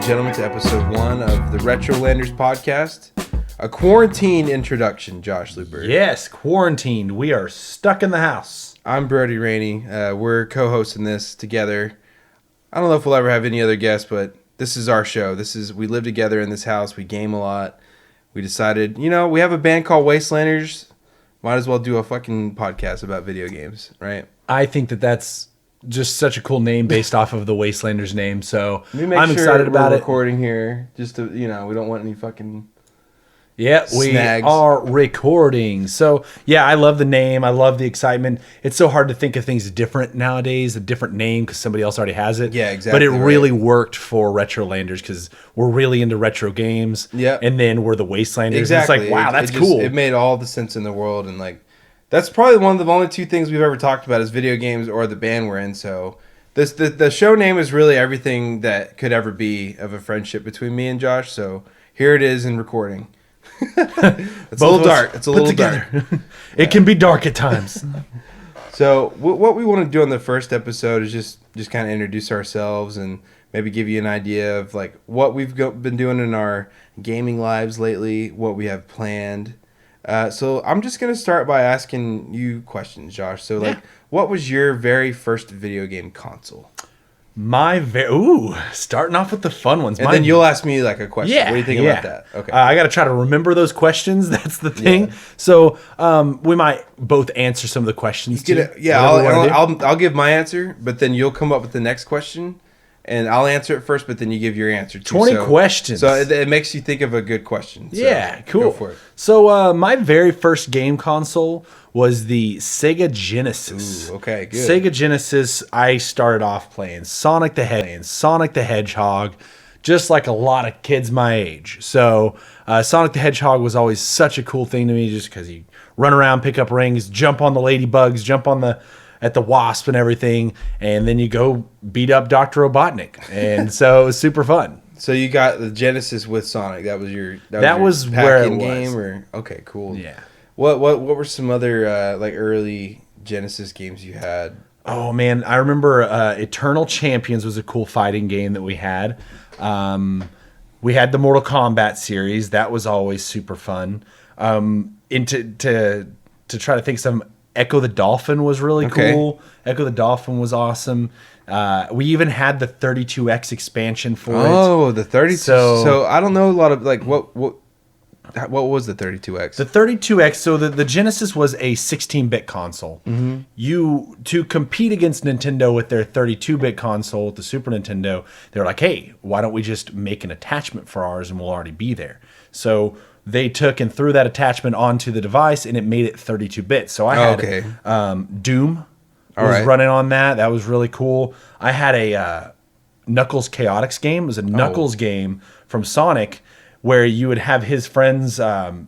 gentlemen, to episode 1 of the RetroLanders podcast. A quarantine introduction, Josh Luber. Yes, quarantined. We are stuck in the house. I'm Brody Rainey. We're co-hosting this together. I don't know if we'll ever have any other guests, but this is our show. We live together in this house. We game a lot. We decided, we have a band called Wastelanders. Might as well do a fucking podcast about video games, right? I think that's just such a cool name based off of the Wastelanders name. So I'm excited about it. Recording here, just to we don't want any fucking we snags. Are recording. So yeah, I love the name. I love the excitement. It's so hard to think of things different nowadays, a different name because somebody else already has it. Yeah, exactly. But it really worked for RetroLanders because we're really into retro games. Yeah, and then we're the Wastelanders. Exactly. It's like, wow, that's cool. It made all the sense in the world, and that's probably one of the only two things we've ever talked about is video games or the band we're in. So the show name is really everything that could ever be of a friendship between me and Josh. So here it is in recording. It's a little dark. It's a little dark. It can be dark at times. So what we want to do on the first episode is just kind of introduce ourselves and maybe give you an idea of what we've been doing in our gaming lives lately, what we have planned. So I'm just going to start by asking you questions, Josh. So what was your very first video game console? Starting off with the fun ones. And then you'll ask me a question. Yeah, what do you think about that? Okay. I got to try to remember those questions. That's the thing. Yeah. So we might both answer some of the questions. I'll give my answer, but then you'll come up with the next question. And I'll answer it first, but then you give your answer too. 20 questions. So it makes you think of a good question. So yeah, cool. Go for it. So my very first game console was the Sega Genesis. Ooh, okay, good. Sega Genesis, I started off playing Sonic the Hedgehog, just like a lot of kids my age. So Sonic the Hedgehog was always such a cool thing to me just because you run around, pick up rings, jump on the ladybugs, jump on at the wasp and everything, and then you go beat up Dr. Robotnik. And so it was super fun. So you got the Genesis with Sonic. That was your where it was. Game? Okay, cool. Yeah. What were some other early Genesis games you had? Oh man, I remember Eternal Champions was a cool fighting game that we had. We had the Mortal Kombat series. That was always super fun. To try to think of some, Echo the Dolphin was really cool. Echo the Dolphin was awesome. We even had the 32X expansion for it. Oh, the 32. So I don't know a lot of what was the 32X? The 32X. So the Genesis was a 16-bit console. Mm-hmm. To compete against Nintendo with their 32-bit console, the Super Nintendo, they're like, hey, why don't we just make an attachment for ours and we'll already be there? So they took and threw that attachment onto the device, and it made it 32-bit. So I had Doom was running on that. That was really cool. I had a Knuckles Chaotix game. It was a Knuckles game from Sonic where you would have his friends, the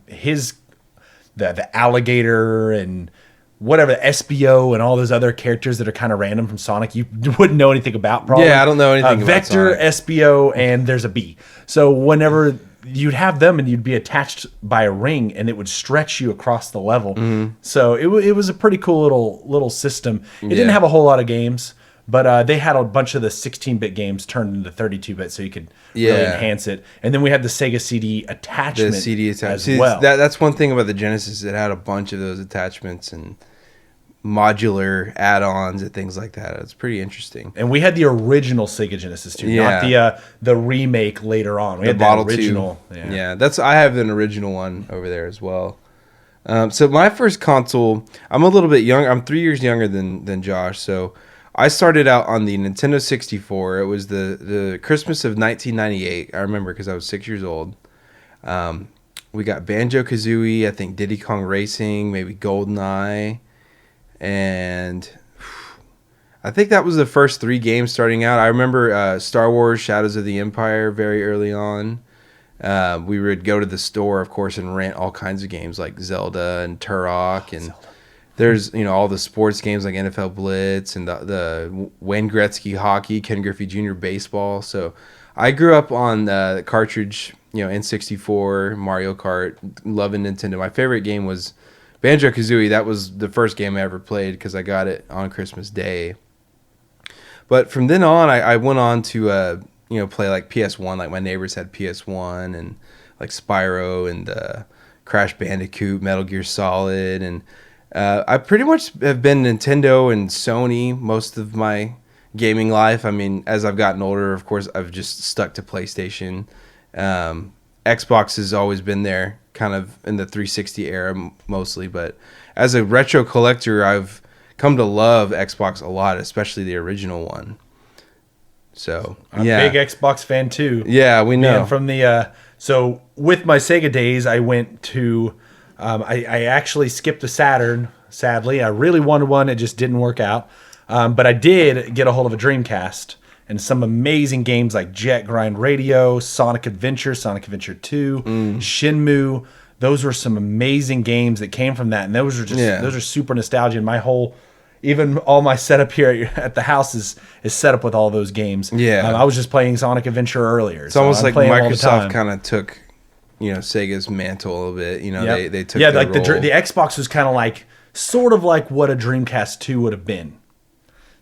alligator and whatever, the SBO and all those other characters that are kind of random from Sonic you wouldn't know anything about, probably. Yeah, I don't know anything about Vector, Sonic. SBO, and there's a bee. So whenever you'd have them and you'd be attached by a ring and it would stretch you across the level. Mm-hmm. So it was a pretty cool little system. It didn't have a whole lot of games, but they had a bunch of the 16-bit games turned into 32-bit so you could really enhance it. And then we had the Sega CD attachment as well. That's one thing about the Genesis. It had a bunch of those attachments and modular add-ons and things like that. It's pretty interesting. And we had the original Sega Genesis too, not the remake later on. We had the original. Yeah, I have an original one over there as well. So my first console, I'm a little bit young. I'm 3 years younger than Josh. So I started out on the Nintendo 64. It was the Christmas of 1998. I remember because I was 6 years old. We got Banjo Kazooie, I think Diddy Kong Racing, maybe GoldenEye. And I think that was the first 3 games starting out. I remember Star Wars Shadows of the Empire very early on. We would go to the store, of course, and rent all kinds of games like Zelda and Turok. And there's all the sports games like NFL Blitz and the Wayne Gretzky hockey, Ken Griffey Jr. baseball. So I grew up on the cartridge, N64, Mario Kart, loving Nintendo. My favorite game was Banjo Kazooie. That was the first game I ever played because I got it on Christmas Day. But from then on, I went on to play like PS1. Like my neighbors had PS1 and like Spyro and Crash Bandicoot, Metal Gear Solid, and I pretty much have been Nintendo and Sony most of my gaming life. I mean, as I've gotten older, of course, I've just stuck to PlayStation. Xbox has always been there, kind of in the 360 era mostly, but as a retro collector, I've come to love Xbox a lot, especially the original one. So I'm a big Xbox fan too. Yeah, we know. And from the so with my Sega days, I went to I actually skipped the Saturn. Sadly, I really wanted one. It just didn't work out. But I did get a hold of a Dreamcast and some amazing games like Jet Grind Radio, Sonic Adventure 2, Shenmue. Those were some amazing games that came from that, and those are super nostalgia. And my whole, even all my setup here at the house is set up with all those games. Yeah, I was just playing Sonic Adventure earlier. It's almost like Microsoft kind of took, Sega's mantle a little bit. They took their like role. the Xbox was kind of like sort of like what a Dreamcast 2 would have been.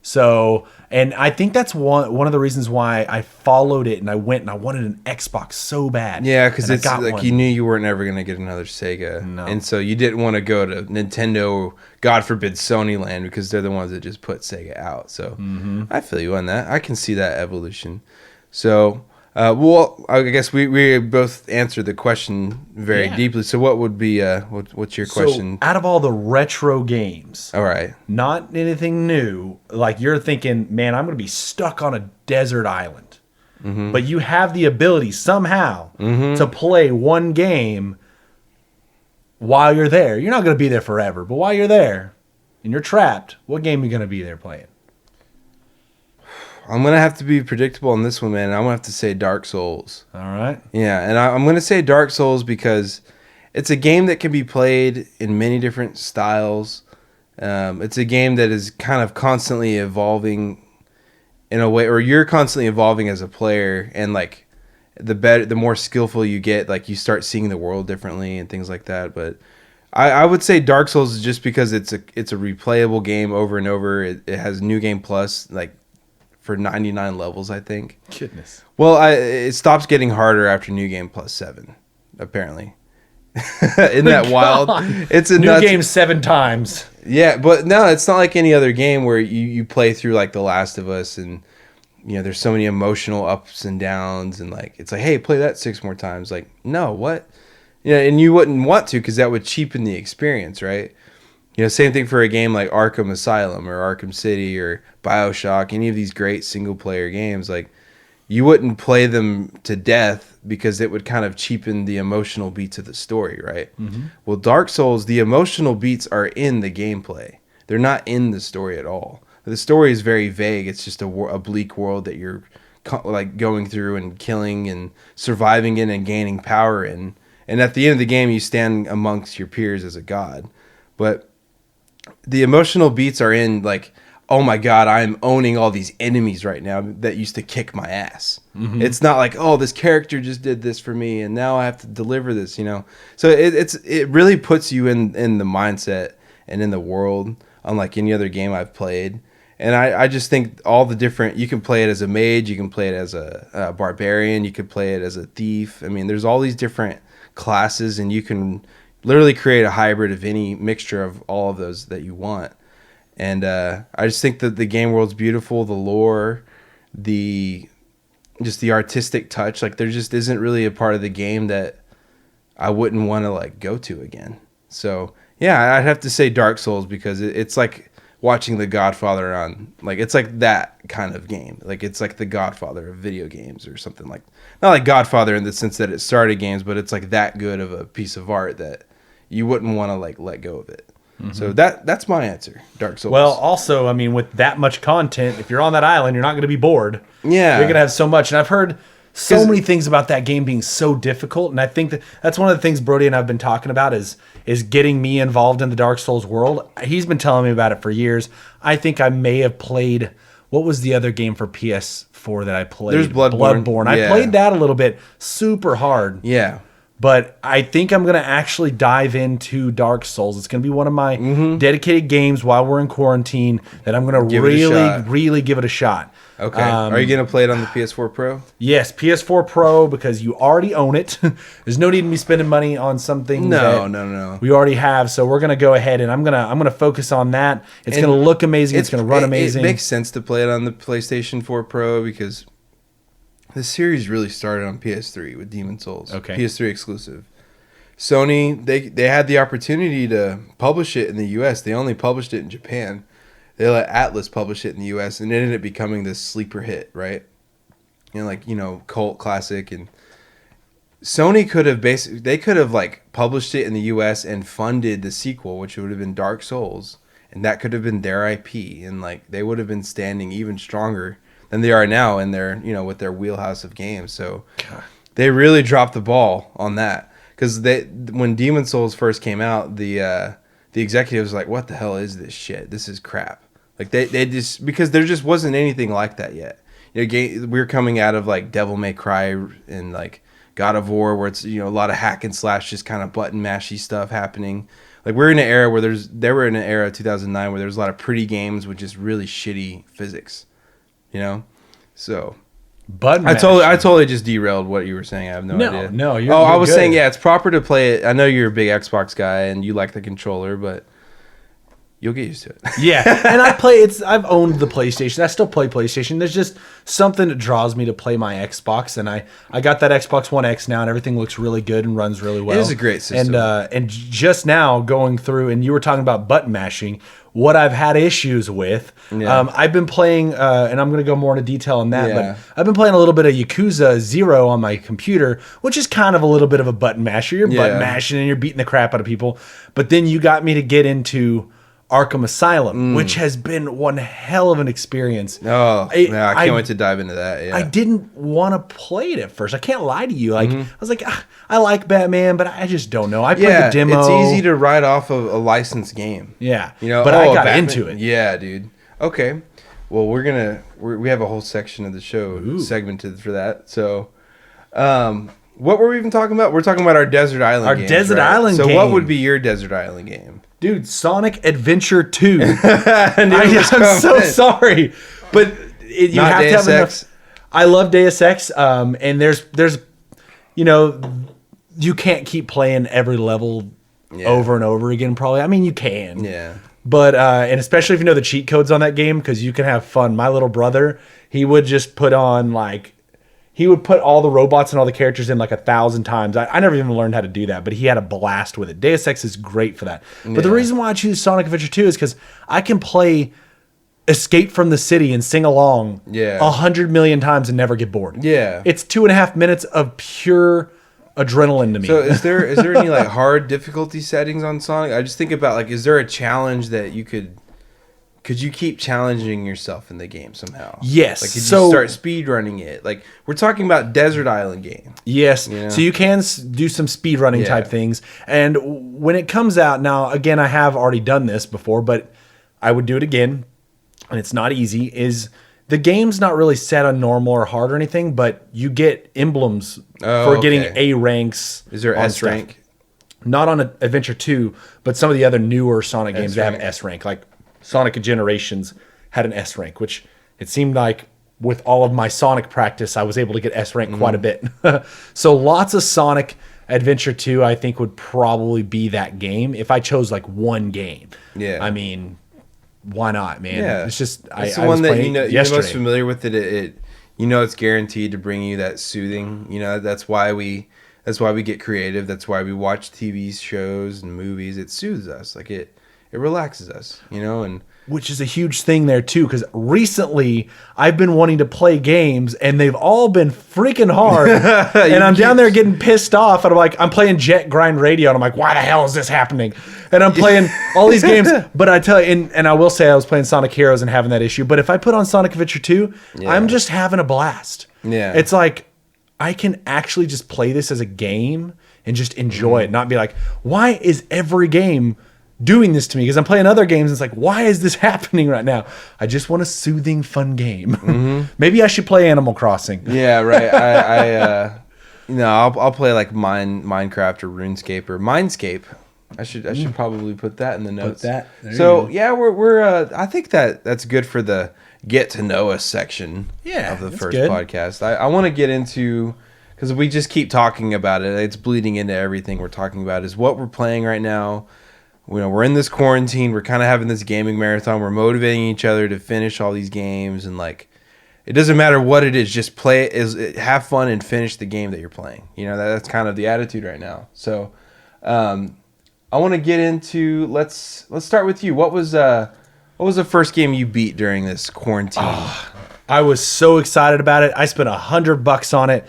So, and I think that's one of the reasons why I followed it and I went and I wanted an Xbox so bad. Yeah, because it's like you knew you weren't ever going to get another Sega. No. And so you didn't want to go to Nintendo, God forbid Sony land, because they're the ones that just put Sega out. So I feel you on that. I can see that evolution. So, I guess we both answered the question very deeply. So what would be, what's your question? So out of all the retro games, all right, not anything new, like you're thinking, man, I'm going to be stuck on a desert island. But you have the ability somehow to play one game while you're there. You're not going to be there forever, but while you're there and you're trapped, what game are you going to be there playing? I'm going to have to be predictable on this one, man. I'm going to have to say Dark Souls. All right. Yeah, and I'm going to say Dark Souls because it's a game that can be played in many different styles. It's a game that is kind of constantly evolving in a way, or you're constantly evolving as a player, and like the more skillful you get, like you start seeing the world differently and things like that. But I would say Dark Souls is just because it's a replayable game over and over. It has New Game Plus, like, for 99 levels, I think. Goodness. Well, it stops getting harder after New Game Plus 7, apparently. Isn't that wild? It's a new game 7 times. Yeah, but no, it's not like any other game where you play through like The Last of Us and there's so many emotional ups and downs, and like it's like, hey, play that 6 more times. Like, no, what? And you wouldn't want to, because that would cheapen the experience, right? Same thing for a game like Arkham Asylum or Arkham City or BioShock, any of these great single-player games. Like, you wouldn't play them to death because it would kind of cheapen the emotional beats of the story, right? Well, Dark Souls, the emotional beats are in the gameplay. They're not in the story at all. The story is very vague. It's just a bleak world that you're like going through and killing and surviving in and gaining power in. And at the end of the game, you stand amongst your peers as a god. But the emotional beats are in, like, oh my God, I'm owning all these enemies right now that used to kick my ass. It's not like, oh, this character just did this for me and now I have to deliver this, So it really puts you in the mindset and in the world, unlike any other game I've played. And I just think all the different, you can play it as a mage, you can play it as a barbarian, you could play it as a thief. I mean, there's all these different classes, and you can literally create a hybrid of any mixture of all of those that you want. And I just think that the game world's beautiful, the lore, just the artistic touch. Like, there just isn't really a part of the game that I wouldn't want to like go to again. So yeah, I'd have to say Dark Souls, because it's like watching The Godfather on, like, it's like that kind of game. Like, it's like The Godfather of video games or something, like, not like Godfather in the sense that it started games, but it's like that good of a piece of art that you wouldn't want to like let go of it. So that's my answer, Dark Souls. Well, also, I mean, with that much content, if you're on that island, you're not going to be bored. Yeah. You're going to have so much. And I've heard so many things about that game being so difficult. And I think that's one of the things Brody and I have been talking about is getting me involved in the Dark Souls world. He's been telling me about it for years. I think I may have played, what was the other game for PS4 that I played? There's Bloodborne. I played that a little bit, super hard. Yeah. But I think I'm going to actually dive into Dark Souls. It's going to be one of my dedicated games while we're in quarantine that I'm going to really give it a shot. Okay. Are you going to play it on the PS4 Pro? Yes, PS4 Pro, because you already own it. There's no need to be spending money on something No. we already have. So we're going to go ahead and I'm going to focus on that. It's going to look amazing. It's going to run amazing. It makes sense to play it on the PlayStation 4 Pro because the series really started on PS3 with Demon Souls. Okay. PS3 exclusive. Sony, they had the opportunity to publish it in the US. They only published it in Japan. They let Atlas publish it in the US, and it ended up becoming this sleeper hit, right? And cult classic. And Sony could have like published it in the US and funded the sequel, which would have been Dark Souls, and that could have been their IP, and like they would have been standing even stronger than they are now in their, with their wheelhouse of games. So they really dropped the ball on that, because when Demon Souls first came out, the executives were like, what the hell is this shit? This is crap. Like they just, because there just wasn't anything like that yet. We were coming out of like Devil May Cry and like God of War, where it's a lot of hack and slash, just kind of button mashy stuff happening. Like we're in an era where they were in an era of 2009 where there was a lot of pretty games with just really shitty physics. So I totally just derailed what you were saying. I have no idea. No, I was saying, it's proper to play it. I know you're a big Xbox guy and you like the controller, but you'll get used to it. Yeah, and I've owned the PlayStation. I still play PlayStation. There's just something that draws me to play my Xbox, and I got that Xbox One X now, and everything looks really good and runs really well. It is a great system. And just now going through, and you were talking about button mashing, what I've had issues with. Yeah. I've been playing, and I'm going to go more into detail on that, but I've been playing a little bit of Yakuza 0 on my computer, which is kind of a little bit of a button masher. You're button mashing and you're beating the crap out of people. But then you got me to get into Arkham Asylum, which has been one hell of an experience. Oh, I can't wait to dive into that. Yeah. I didn't want to play it at first. I can't lie to you. Like I was like, I like Batman, but I just don't know. I played the demo. It's easy to write off of a licensed game. Yeah, but I got Batman. into it. Yeah, dude. Okay, well we have a whole section of the show segmented for that. So, what were we even talking about? We're talking about our Desert Island games, Desert right? Island game. So what would be your Desert Island game? Dude, Sonic Adventure 2. I'm so sorry. But you have to have enough. I love Deus Ex. And there's you can't keep playing every level over and over again, probably. I mean, you can. Yeah. But, and especially if you know the cheat codes on that game, because you can have fun. My little brother, he would just put on he would put all the robots and all the characters in 1,000 times. I never even learned how to do that, but he had a blast with it. Deus Ex is great for that. But the reason why I choose Sonic Adventure 2 is because I can play Escape from the City and sing along 100 million times and never get bored. Yeah. It's 2.5 minutes of pure adrenaline to me. So is there any hard difficulty settings on Sonic? I just think about is there a challenge that you could you keep challenging yourself in the game somehow? Yes. Could you start speed running it? We're talking about Desert Island game. Yes. So you can do some speed running type things. And when it comes out, now again, I have already done this before, but I would do it again. And it's not easy. Is the game's not really set on normal or hard or anything, but you get emblems for getting A ranks. Is there S rank? Not on Adventure 2, but some of the other newer Sonic games that have S rank, like Sonic Generations had an S rank, which it seemed like with all of my Sonic practice, I was able to get S rank quite a bit. So lots of Sonic Adventure 2, I think, would probably be that game if I chose one game. Yeah. I mean, why not, man? Yeah. It's just it's the one that you're most familiar with. It's guaranteed to bring you that soothing. That's why we get creative. That's why we watch TV shows and movies. It soothes us. It relaxes us, and which is a huge thing there too, because recently I've been wanting to play games and they've all been freaking hard, and I'm down there getting pissed off, and I'm playing Jet Grind Radio, and I'm like, why the hell is this happening? And I'm playing all these games, but I tell you, and I will say I was playing Sonic Heroes and having that issue, but if I put on Sonic Adventure 2, I'm just having a blast. Yeah, it's I can actually just play this as a game and just enjoy it, not be like, why is every game doing this to me? Because I'm playing other games and it's why is this happening right now? I just want a soothing, fun game. Maybe I should play Animal Crossing. Yeah, right. No, I'll play like Minecraft or RuneScape or Mindscape. I should probably put that in the notes. Put that. So yeah, we're I think that's good for the get to know us section of the first podcast. I want to get into, because we just keep talking about it. It's bleeding into everything we're talking about. Is what we're playing right now. We're in this quarantine. We're kind of having this gaming marathon. We're motivating each other to finish all these games, and like, it doesn't matter what it is. Just play it. Have fun and finish the game that you're playing. That's kind of the attitude right now. So, I want to get into. Let's start with you. What was the first game you beat during this quarantine? Oh, I was so excited about it. I spent $100 on it.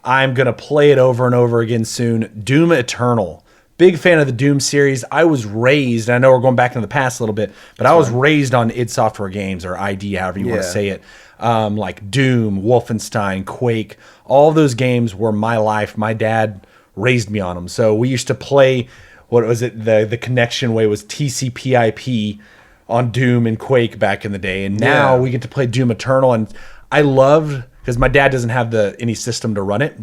I'm gonna play it over and over again soon. Doom Eternal. Big fan of the Doom series. I was raised, I know we're going back into the past a little bit, but I was raised on id Software games, or ID, however you want to say it. Like Doom, Wolfenstein, Quake, all those games were my life. My dad raised me on them. So we used to play, what was it? The connection way was TCP/IP on Doom and Quake back in the day. And now we get to play Doom Eternal. And I loved, because my dad doesn't have any system to run it.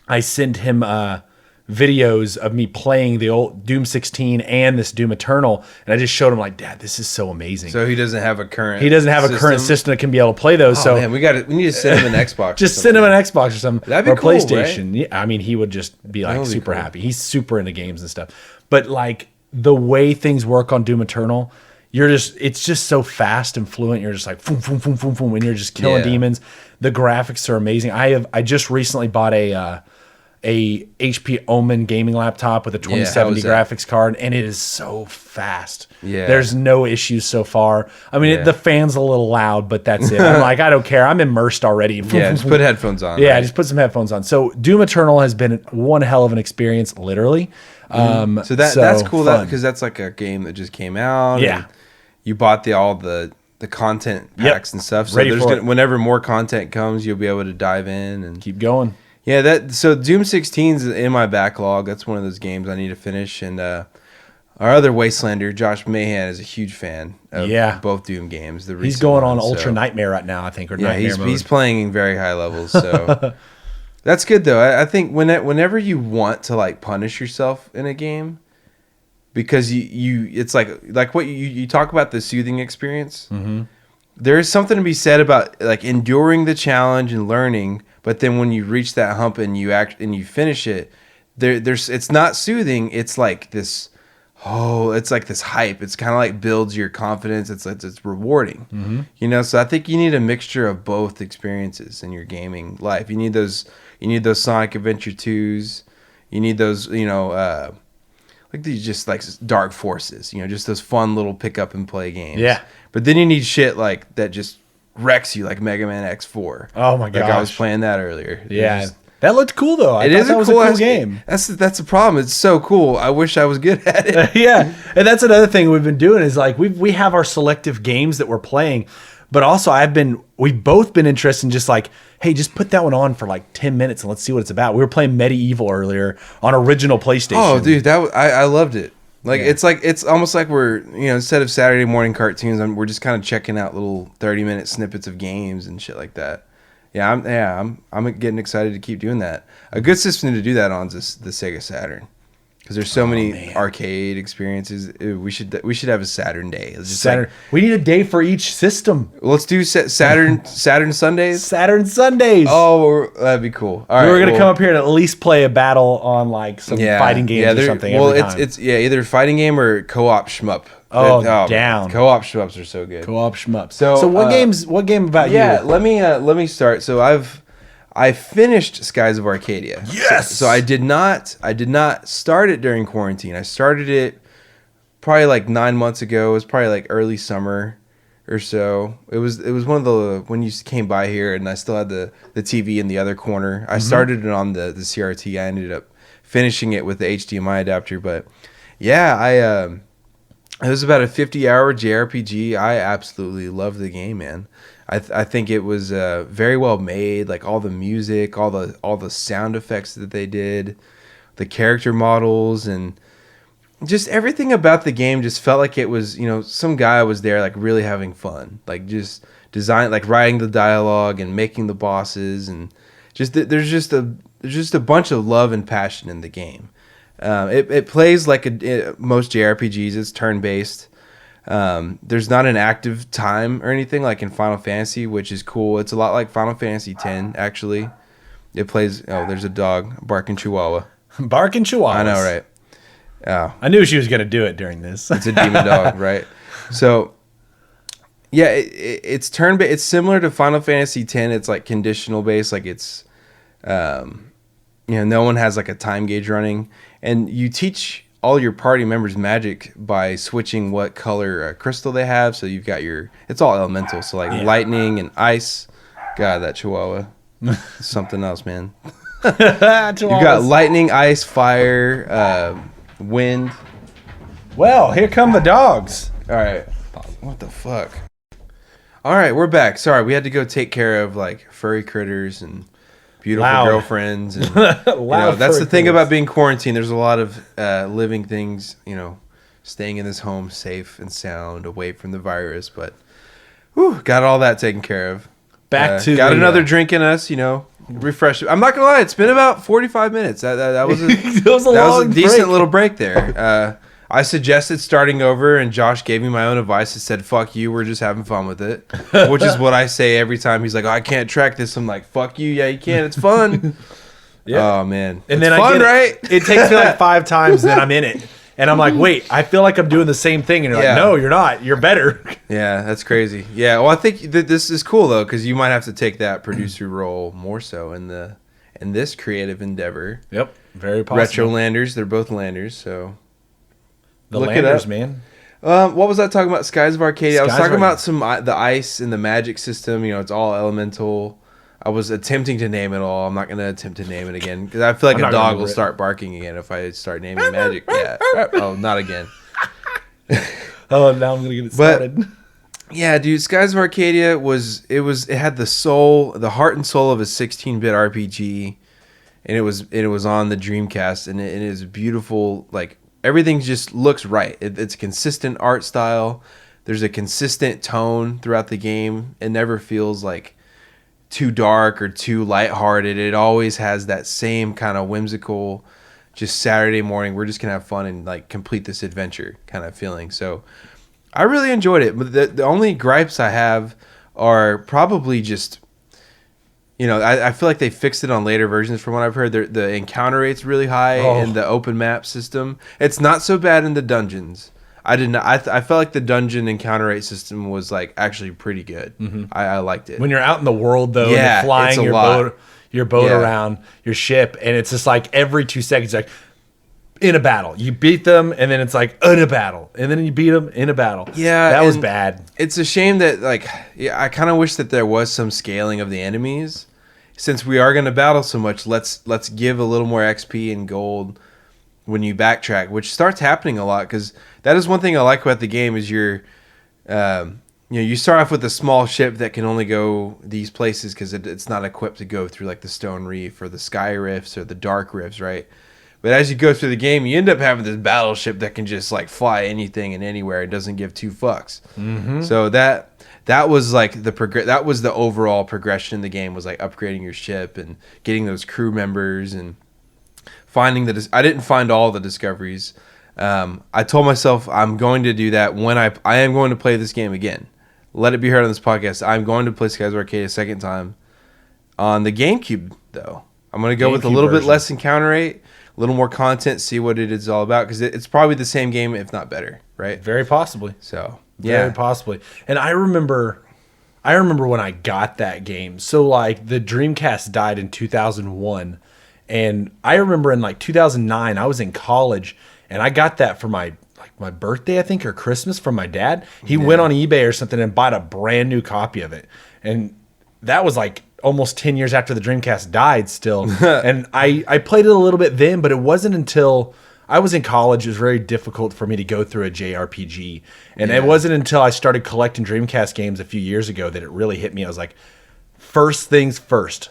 I sent him videos of me playing the old Doom 16 and this Doom Eternal, and I just showed him, like, Dad, this is so amazing. So he doesn't have a current current system that can be able to play those. Oh, man, we need to send him an Xbox. Just send him an Xbox or something. That'd be or cool, PlayStation. right? Yeah, I mean, he would just be like super happy. He's super into games and stuff. But like the way things work on Doom Eternal, it's just so fast and fluent. You're just like boom, boom, boom, boom, boom, and you're just killing demons. The graphics are amazing. I just recently bought a HP Omen gaming laptop with a 2070 graphics card, and it is so fast. Yeah, there's no issues so far. I mean, the fan's a little loud, but that's it. I'm like, I don't care. I'm immersed already. Yeah, just put headphones on. Yeah, just put some headphones on. So Doom Eternal has been one hell of an experience, literally. So that's cool, because that's like a game that just came out. Yeah, and you bought all the content packs and stuff. So whenever more content comes, you'll be able to dive in and keep going. Yeah, so Doom 16 is in my backlog. That's one of those games I need to finish. And our other Wastelander, Josh Mahan, is a huge fan of both Doom games. He's going on Ultra Nightmare right now, I think, or Nightmare mode. He's playing in very high levels. So that's good, though. I think whenever you want to like punish yourself in a game, because it's like what you talk about, the soothing experience. Mm-hmm. There is something to be said about like enduring the challenge and learning. But then when you reach that hump and you finish it, it's not soothing. It's like this, it's like this hype. It's kind of like builds your confidence. It's rewarding, So I think you need a mixture of both experiences in your gaming life. You need those Sonic Adventure 2s. You need those, like these just like Dark Forces. Just those fun little pick up and play games. Yeah. But then you need shit like that just wrecks you, like Mega Man X4. Oh my gosh. Like I was playing that earlier. Yeah. That looked cool though. It is a cool game. That's the problem. It's so cool. I wish I was good at it. Yeah. And that's another thing we've been doing is like we have our selective games that we're playing, but also we've both been interested in just like, hey, just put that one on for like 10 minutes and let's see what it's about. We were playing Medieval earlier on original PlayStation. Oh, dude, I loved it. Like it's almost like we're instead of Saturday morning cartoons, we're just kind of checking out little 30-minute snippets of games and shit like that. I'm getting excited to keep doing that. A good system to do that on is the Sega Saturn, because there's so many arcade experiences. We should have a Saturn day. Saturn. We need a day for each system. Let's do Saturn Sundays. Saturn Sundays. Oh, that'd be cool. All right, we're gonna come up here and at least play a battle on like some fighting games or something. Well, it's either fighting game or co-op shmup. Down. Co-op shmups are so good. Co-op shmups. So what game about you? Yeah, let me start. So I finished Skies of Arcadia. Yes. So I did not start it during quarantine. I started it probably like 9 months ago. It was probably like early summer or so. It was one of the when you came by here and I still had the TV in the other corner. I started it on the CRT. I ended up finishing it with the HDMI adapter, but yeah, it was about a 50-hour JRPG. I absolutely loved the game, man. I think it was very well made. Like all the music, all the sound effects that they did, the character models, and just everything about the game just felt like it was, some guy was there like really having fun, like just writing the dialogue and making the bosses, and just there's just there's just a bunch of love and passion in the game. It plays like most JRPGs. It's turn-based. There's not an active time or anything like in Final Fantasy, which is cool. It's a lot like Final Fantasy X, actually. It plays... Oh, there's a dog barking Chihuahua. Barking Chihuahua. I know, right? Oh. I knew she was going to do it during this. It's a demon dog, right? So, yeah, it's turn-based. It's similar to Final Fantasy X. It's like conditional-based. Like it's... no one has like a time gauge running. And you teach all your party members magic by switching what color crystal they have. So you've got it's all elemental. So like lightning and ice. God, that Chihuahua. Something else, man. You got lightning, ice, fire, wind. Well, here come the dogs. All right. What the fuck? All right, we're back. Sorry, we had to go take care of like furry critters and beautiful girlfriends. And, that's the thing about being quarantined. There's a lot of living things, staying in this home safe and sound, away from the virus. But got all that taken care of. Got another drink in us, refresh. I'm not gonna lie, it's been about 45 minutes. That was a decent little break there. I suggested starting over, and Josh gave me my own advice and said, "Fuck you, we're just having fun with it," which is what I say every time. He's like, "Oh, I can't track this." I'm like, "Fuck you, yeah, you can. It's fun." Oh man, and then fun, right? It takes me like 5 times, then I'm in it, and I'm like, "Wait, I feel like I'm doing the same thing," and you're like, "No, you're not. You're better." Yeah, that's crazy. Yeah, well, I think that this is cool though, because you might have to take that producer role more so in this creative endeavor. Yep, very possible. RetroLanders, they're both landers, so. The Landers, man. What was I talking about? Skies of Arcadia. I was talking about the ice and the magic system. It's all elemental. I was attempting to name it all. I'm not going to attempt to name it again because I feel like a dog will start barking again if I start naming magic. Yeah. Oh, not again. Oh, now I'm going to get it started. Yeah, dude. Skies of Arcadia it had the heart and soul of a 16-bit RPG, and it was on the Dreamcast, and it is beautiful. Like, everything just looks right. It's a consistent art style. There's a consistent tone throughout the game. It never feels like too dark or too lighthearted. It always has that same kind of whimsical, just Saturday morning, we're just going to have fun and like complete this adventure kind of feeling. So I really enjoyed it. But the only gripes I have are probably just... I feel like they fixed it on later versions from what I've heard. The encounter rate's really high in the open map system. It's not so bad in the dungeons. I felt like the dungeon encounter rate system was like actually pretty good. Mm-hmm. I liked it. When you're out in the world though, and you're flying your boat around your ship, and it's just like every 2 seconds, like in a battle, you beat them, and then it's like in a battle, and then you beat them in a battle. Yeah, that was bad. It's a shame that I kind of wish that there was some scaling of the enemies. Since we are going to battle so much, let's give a little more XP and gold when you backtrack, which starts happening a lot, because that is one thing I like about the game is you start off with a small ship that can only go these places because it's not equipped to go through like the Stone Reef or the Sky Rifts or the Dark Rifts, right? But as you go through the game, you end up having this battleship that can just like fly anything and anywhere. It doesn't give 2 fucks. Mm-hmm. So that was like that was the overall progression in the game, was like upgrading your ship and getting those crew members and finding I didn't find all the discoveries. I told myself I'm going to do that when I am going to play this game again. Let it be heard on this podcast. I'm going to play Skies of Arcadia a second time on the GameCube though. I'm going to go with a little bit less encounter rate, a little more content, see what it is all about, because it's probably the same game if not better, right? Very possibly. So. Yeah, very possibly. And I remember when I got that game. So like the Dreamcast died in 2001, and I remember in like 2009 I was in college, and I got that for my birthday, I think, or Christmas from my dad. He went on eBay or something and bought a brand new copy of it. And that was like almost 10 years after the Dreamcast died still. And I played it a little bit then, but it wasn't until I was in college, it was very difficult for me to go through a JRPG. And it wasn't until I started collecting Dreamcast games a few years ago that it really hit me. I was like, first things first,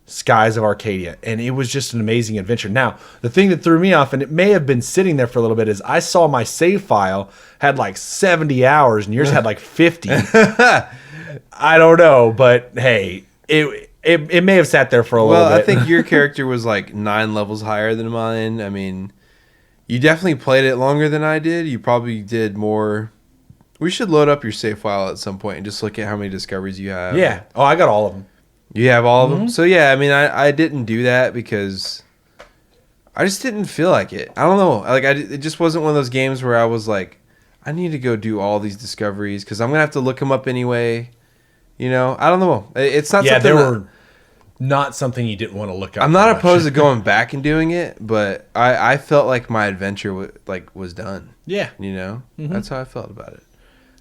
Skies of Arcadia. And it was just an amazing adventure. Now, the thing that threw me off, and it may have been sitting there for a little bit, is I saw my save file had like 70 hours and yours had like 50. I don't know, but hey, it it may have sat there for a little bit. Well, I think your character was like 9 levels higher than mine. I mean, you definitely played it longer than I did. You probably did more. We should load up your save file at some point and just look at how many discoveries you have. Yeah. Oh, I got all of them. You have all of them? So, yeah, I mean, I didn't do that because I just didn't feel like it. I don't know. Like, it just wasn't one of those games where I was like, I need to go do all these discoveries because I'm going to have to look them up anyway. You know? I don't know. It's not something they were not something you didn't want to look up. I'm not opposed to going back and doing it, but I felt like my adventure was done. Yeah. You know? That's how I felt about it.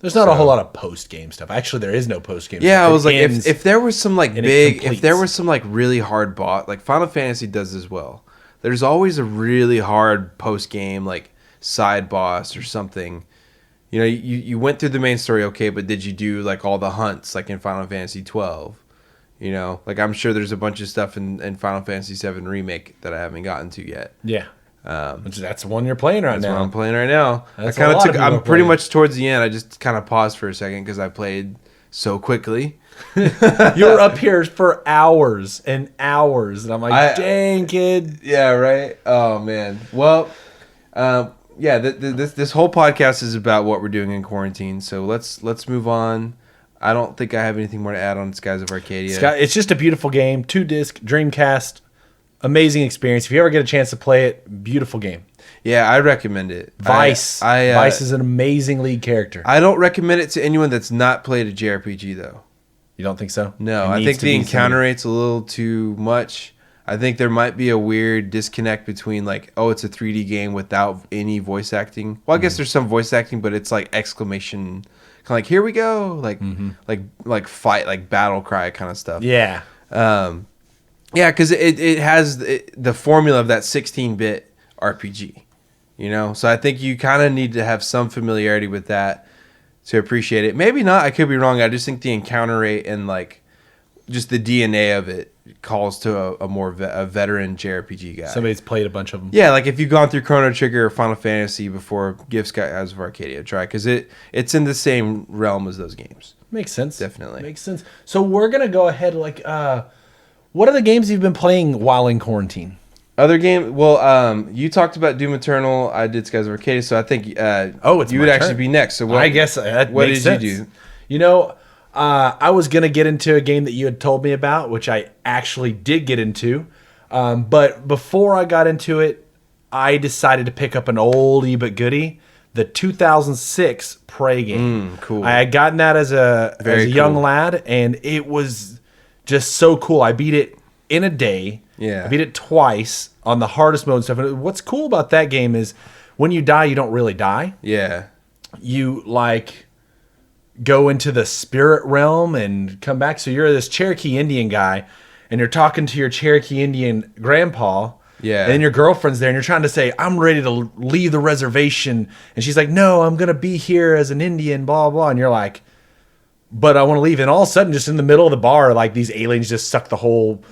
There's not a whole lot of post-game stuff. Actually, there is no post-game stuff. Yeah, I was like, if there was some like big, completes. if there was some like really hard boss, like Final Fantasy does as well. There's always a really hard post-game like side boss or something. You know, you went through the main story, okay, but did you do like all the hunts like in Final Fantasy 12? You know, like I'm sure there's a bunch of stuff in Final Fantasy 7 Remake that I haven't gotten to yet. Yeah. That's the one you're playing right now. That's what I'm playing right now. That's I'm pretty much towards the end. I just kind of paused for a second because I played so quickly. You were up here for hours and hours, and I'm like, dang, kid. Yeah, right. Oh man. Well, yeah. This whole podcast is about what we're doing in quarantine. So let's move on. I don't think I have anything more to add on Skies of Arcadia. It's just a beautiful game. 2-disc Dreamcast. Amazing experience. If you ever get a chance to play it, beautiful game. Yeah, I recommend it. Vice. Vice is an amazing lead character. I don't recommend it to anyone that's not played a JRPG though. You don't think so? No, I think the encounter rate's a little too much. I think there might be a weird disconnect between like, oh, it's a 3D game without any voice acting. Well, I guess there's some voice acting, but it's like exclamation, kind of like here we go, like fight, like battle cry kind of stuff. Yeah. Yeah, because it has the formula of that 16-bit RPG, you know? So I think you kind of need to have some familiarity with that to appreciate it. Maybe not. I could be wrong. I just think the encounter rate and, like, just the DNA of it calls to a more veteran JRPG guy. Somebody's played a bunch of them. Yeah, like if you've gone through Chrono Trigger or Final Fantasy before, give Skies of Arcadia a try because it's in the same realm as those games. Makes sense. Definitely. Makes sense. So we're going to go ahead, like... what are the games you've been playing while in quarantine? Other game? Well, you talked about Doom Eternal. I did Skies of Arcadia, so I think it's you would actually be next. So I guess that what makes did sense. you do? You know, I was gonna get into a game that you had told me about, which I actually did get into. But before I got into it, I decided to pick up an oldie but goodie, the 2006 Prey game. Cool. I had gotten that as a young cool. lad, and it was just so cool. I beat it in a day. Yeah. I beat it twice on the hardest mode and stuff. And what's cool about that game is when you die, you don't really die. Yeah. You like go into the spirit realm and come back. So you're this Cherokee Indian guy and you're talking to your Cherokee Indian grandpa. Yeah. And then your girlfriend's there and you're trying to say, I'm ready to leave the reservation. And she's like, no, I'm going to be here as an Indian, blah, blah. And you're like, but I want to leave. And all of a sudden, just in the middle of the bar, like these aliens just suck the whole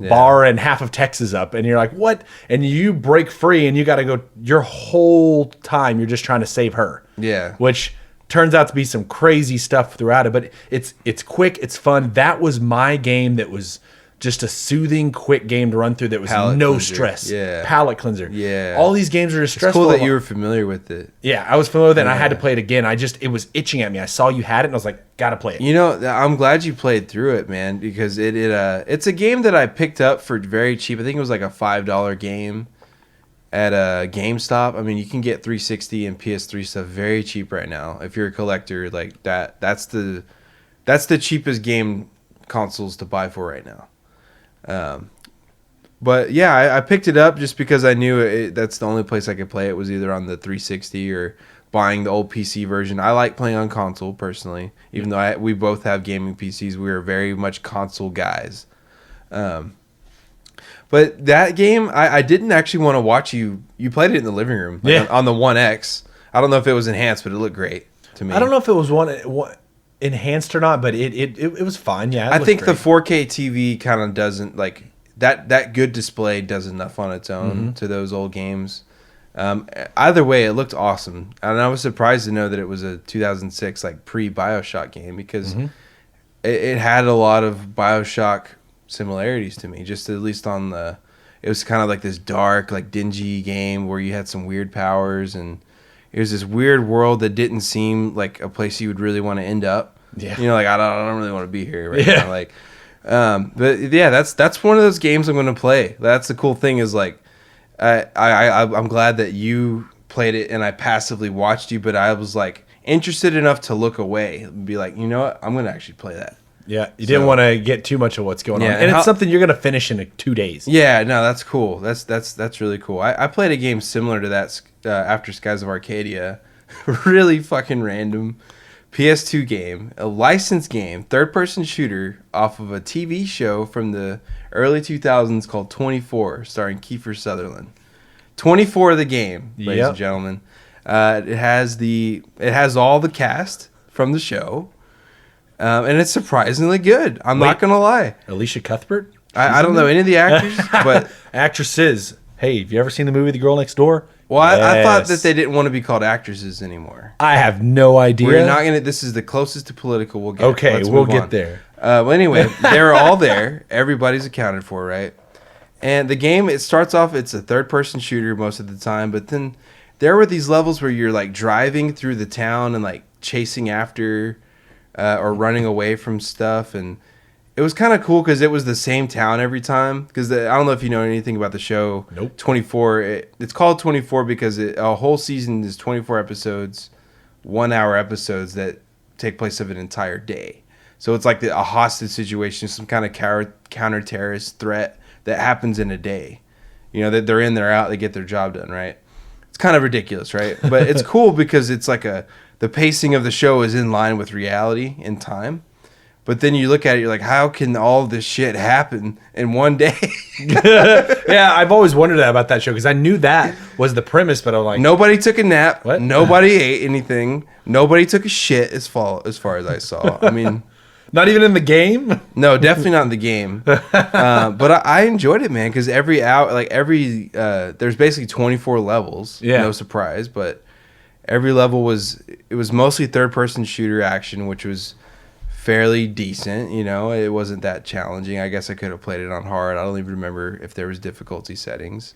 bar and half of Texas up. And you're like, what? And you break free and you got to go your whole time. You're just trying to save her. Yeah. Which turns out to be some crazy stuff throughout it. But it's quick. It's fun. That was my game that was just a soothing, quick game to run through that was Palate no cleanser. stress. Yeah. Palate cleanser. Yeah. All these games are just stressful. It's cool that you were familiar with it. Yeah, I was familiar with it, and I had to play it again. It was itching at me. I saw you had it, and I was like, gotta play it. You know, I'm glad you played through it, man, because it's a game that I picked up for very cheap. I think it was like a $5 game at a GameStop. I mean, you can get 360 and PS3 stuff very cheap right now. If you're a collector, like that's the cheapest game consoles to buy for right now. But yeah, I picked it up just because I knew that's the only place I could play it was either on the 360 or buying the old PC version. I like playing on console personally, even though we both have gaming PCs. We are very much console guys. But that game, I didn't actually want to watch you. You played it in the living room, on the 1X. I don't know if it was enhanced, but it looked great to me. I don't know if it was one enhanced or not, but it was fine. Yeah, I think the 4K TV kind of doesn't like that good display does enough on its own to those old games. Either way, it looked awesome, and I was surprised to know that it was a 2006 like pre-BioShock game because it had a lot of BioShock similarities to me. Just at least on the, it was kind of like this dark, like dingy game where you had some weird powers, and it was this weird world that didn't seem like a place you would really want to end up. Yeah. You know, like I don't really want to be here right now. Like, but yeah, that's one of those games I'm going to play. That's the cool thing is like, I'm glad that you played it and I passively watched you, but I was like interested enough to look away and be like, you know what, I'm going to actually play that. Yeah, you didn't want to get too much of what's going on, and and it's something you're gonna finish in 2 days. Yeah, no, that's cool. That's really cool. I played a game similar to that after Skies of Arcadia, really fucking random PS2 game, a licensed game, third-person shooter off of a TV show from the early 2000s called 24, starring Kiefer Sutherland. 24 the game, ladies and gentlemen. It has all the cast from the show. And it's surprisingly good. I'm not going to lie. Alicia Cuthbert? I don't know any of the actors, but... Actresses. Hey, have you ever seen the movie The Girl Next Door? Well, I thought that they didn't want to be called actresses anymore. I have no idea. We're not going to... This is the closest to political we'll get. Okay, we'll get there. Well, anyway, they're all there. Everybody's accounted for, right? And the game, it starts off, it's a third-person shooter most of the time, but then there were these levels where you're, like, driving through the town and, like, chasing after... or running away from stuff, and it was kind of cool because it was the same town every time. Because I don't know if you know anything about the show. Nope. 24. It's called 24 because a whole season is 24 episodes, 1 hour episodes that take place of an entire day. So it's like a hostage situation, some kind of counter-terrorist threat that happens in a day. You know, they're in, they're out, they get their job done, right? It's kind of ridiculous, right? But it's cool because it's like the pacing of the show is in line with reality in time. But then you look at it, you're like, how can all this shit happen in one day? Yeah, I've always wondered about that show because I knew that was the premise, but I'm like... Nobody took a nap. What? Nobody ate anything. Nobody took a shit as far as I saw. I mean... Not even in the game? No, definitely not in the game. But I enjoyed it, man, because every hour, like there's basically 24 levels. Yeah. No surprise, but every level was mostly third-person shooter action, which was fairly decent. You know, it wasn't that challenging. I guess I could have played it on hard. I don't even remember if there was difficulty settings.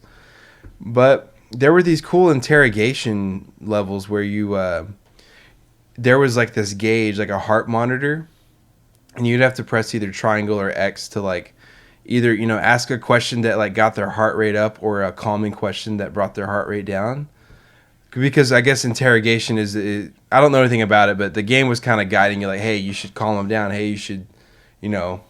But there were these cool interrogation levels where there was like this gauge, like a heart monitor. And you'd have to press either triangle or X to like either, you know, ask a question that like got their heart rate up or a calming question that brought their heart rate down. Because I guess interrogation I don't know anything about it, but the game was kind of guiding you like, hey, you should calm them down. Hey, you should, you know,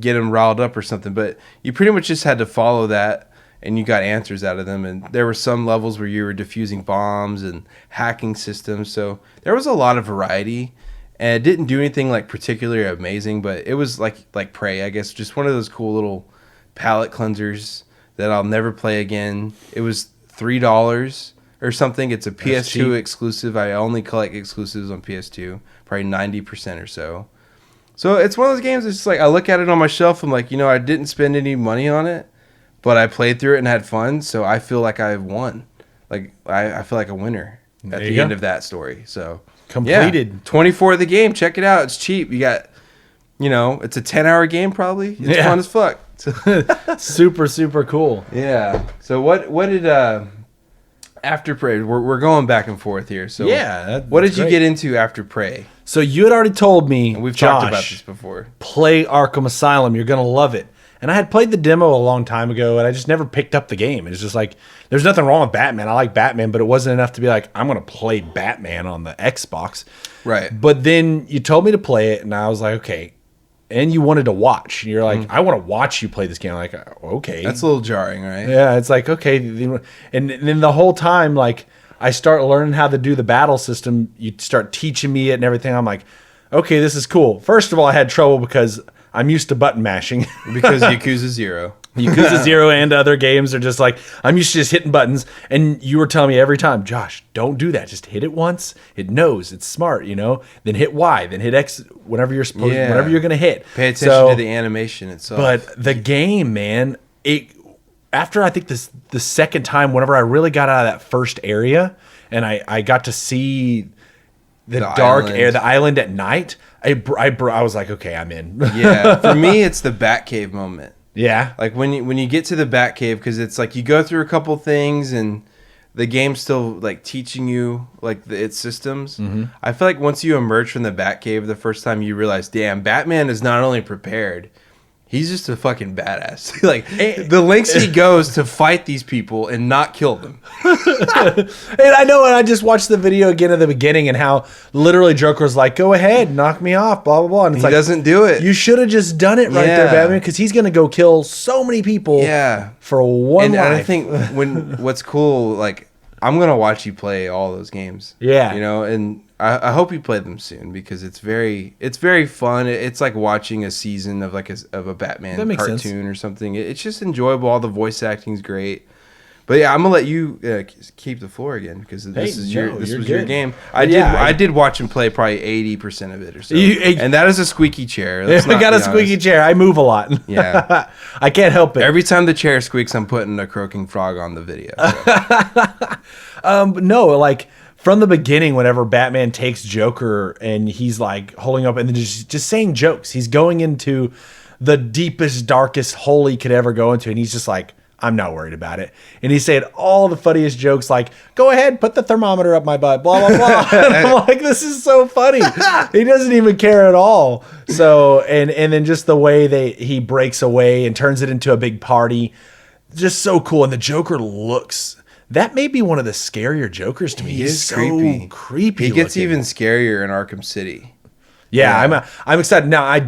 get them riled up or something. But you pretty much just had to follow that and you got answers out of them. And there were some levels where you were defusing bombs and hacking systems. So there was a lot of variety. And it didn't do anything like particularly amazing, but it was like Prey, I guess, just one of those cool little palate cleansers that I'll never play again. It was $3 or something. It's a PS2 exclusive. I only collect exclusives on PS2, probably 90% or so. So it's one of those games that's just like I look at it on my shelf. I'm like, you know, I didn't spend any money on it, but I played through it and had fun. So I feel like I've won. Like I feel like a winner at the end of that story. So. Completed. Yeah, 24 of the game. Check it out. It's cheap. You got, you know, it's a 10-hour game probably. It's fun as fuck. Super, super cool. Yeah. So what did after Prey? We're going back and forth here. So yeah. What did you get into after Prey? So you had already told me, and we've Josh, talked about this before. Play Arkham Asylum. You're gonna love it. And I had played the demo a long time ago, and I just never picked up the game. It's just like, there's nothing wrong with Batman. I like Batman, but it wasn't enough to be like, I'm going to play Batman on the Xbox. Right. But then you told me to play it, and I was like, okay. And you wanted to watch. You're like, I want to watch you play this game. I'm like, okay. That's a little jarring, right? Yeah, it's like, okay. And then the whole time, like, I start learning how to do the battle system. You start teaching me it and everything. I'm like, okay, this is cool. First of all, I had trouble because I'm used to button mashing. Because Yakuza 0. Yakuza 0 and other games are just like, I'm used to just hitting buttons. And you were telling me every time, Josh, don't do that. Just hit it once. It knows. It's smart, you know? Then hit Y. Then hit X whenever you're supposed, whenever you're going to hit. Pay attention to the animation itself. But the game, man, after I think the second time, whenever I really got out of that first area and I got to see the dark air, the island at night, I was like, okay, I'm in. Yeah, for me, it's the Batcave moment. Yeah. Like when you get to the Batcave, because it's like you go through a couple things and the game's still like teaching you like its systems. I feel like once you emerge from the Batcave the first time, you realize, damn, Batman is not only prepared, he's just a fucking badass. Like the lengths he goes to fight these people and not kill them. And I know, and I just watched the video again at the beginning and how literally Joker's like, go ahead, knock me off, blah, blah, blah. And it's He doesn't do it. You should have just done it right there, Batman, because he's going to go kill so many people for one life. And I think what's cool, like, I'm going to watch you play all those games. Yeah. You know, and I hope you play them soon because it's very fun. It's like watching a season of like a Batman cartoon or something. It's just enjoyable. All the voice acting's great. But yeah, I'm gonna let you keep the floor again because this was your game. I did watch him play probably 80% of it or so, and that is a squeaky chair. I got a squeaky chair. I move a lot. Yeah, I can't help it. Every time the chair squeaks, I'm putting a croaking frog on the video. So. No, like from the beginning, whenever Batman takes Joker and he's like holding up and then just saying jokes, he's going into the deepest, darkest hole he could ever go into, and he's just like, I'm not worried about it. And he said all the funniest jokes like, go ahead, put the thermometer up my butt, blah, blah, blah. And I'm like, this is so funny. He doesn't even care at all. So, and then just the way he breaks away and turns it into a big party, just so cool. And the Joker looks, that may be one of the scarier Jokers to me. He's so creepy. He gets even scarier in Arkham City. Yeah. I'm excited. Now I've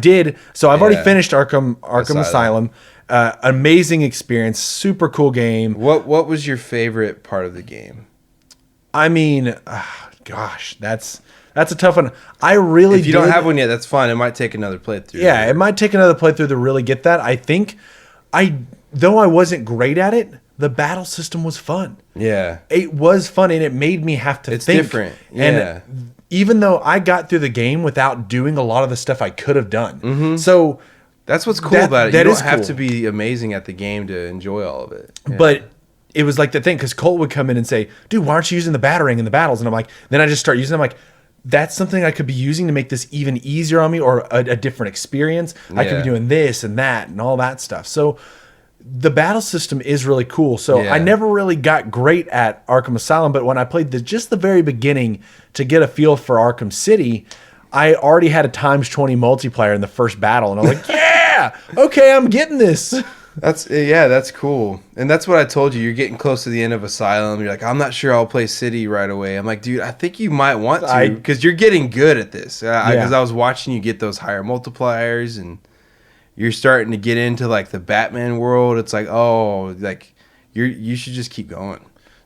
already finished Arkham Asylum. Amazing experience, super cool game. What was your favorite part of the game? I mean, gosh, that's a tough one. If you don't have one yet, that's fine. It might take another playthrough. Yeah, it might take another playthrough to really get that. I think though I wasn't great at it, the battle system was fun. Yeah. It was fun and it made me have to think. It's different. Yeah. And even though I got through the game without doing a lot of the stuff I could have done. So that's what's cool about it. You don't have to be amazing at the game to enjoy all of it. Yeah. But it was like the thing, because Colt would come in and say, dude, why aren't you using the battering in the battles? And I'm like, then I just start using them. I'm like, that's something I could be using to make this even easier on me, or a different experience. I could be doing this and that and all that stuff. So the battle system is really cool. So I never really got great at Arkham Asylum, but when I played just the very beginning to get a feel for Arkham City, I already had a times 20 multiplayer in the first battle, and I was like, yeah, okay, I'm getting this. That's cool. And that's what I told you. You're getting close to the end of Asylum. You're like, I'm not sure I'll play City right away. I'm like, dude, I think you might want to because you're getting good at this. Because I was watching you get those higher multipliers, and you're starting to get into like the Batman world. It's like, oh, like you should just keep going.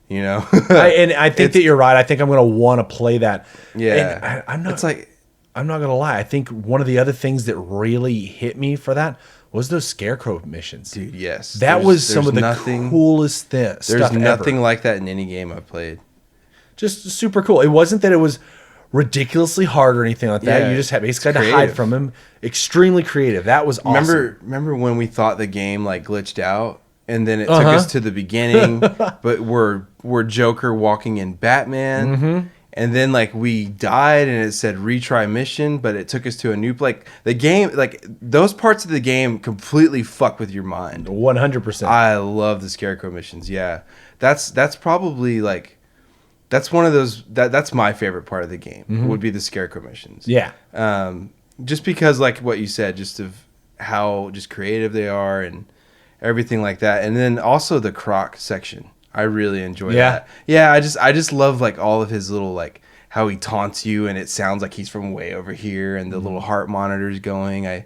You know, and I think that you're right. I think I'm going to want to play that. Yeah, and I'm not going to lie. I think one of the other things that really hit me for that was those Scarecrow missions. Dude, yes. That was some of the coolest stuff ever. There's nothing like that in any game I've played. Just super cool. It wasn't that it was ridiculously hard or anything like that. You just basically had to hide from him. Extremely creative. That was awesome. Remember when we thought the game like glitched out? And then it took us to the beginning, but we're Joker walking in Batman. And then like we died and it said retry mission, but it took us to a new the game, like those parts of the game completely fuck with your mind. 100%. I love the Scarecrow missions. Yeah. That's probably like that's one of those that's my favorite part of the game would be the Scarecrow missions. Yeah. Just because like what you said, just of how just creative they are and everything like that. And then also the Croc section. I really enjoy that. Yeah, I just love like all of his little like how he taunts you and it sounds like he's from way over here and the little heart monitors going.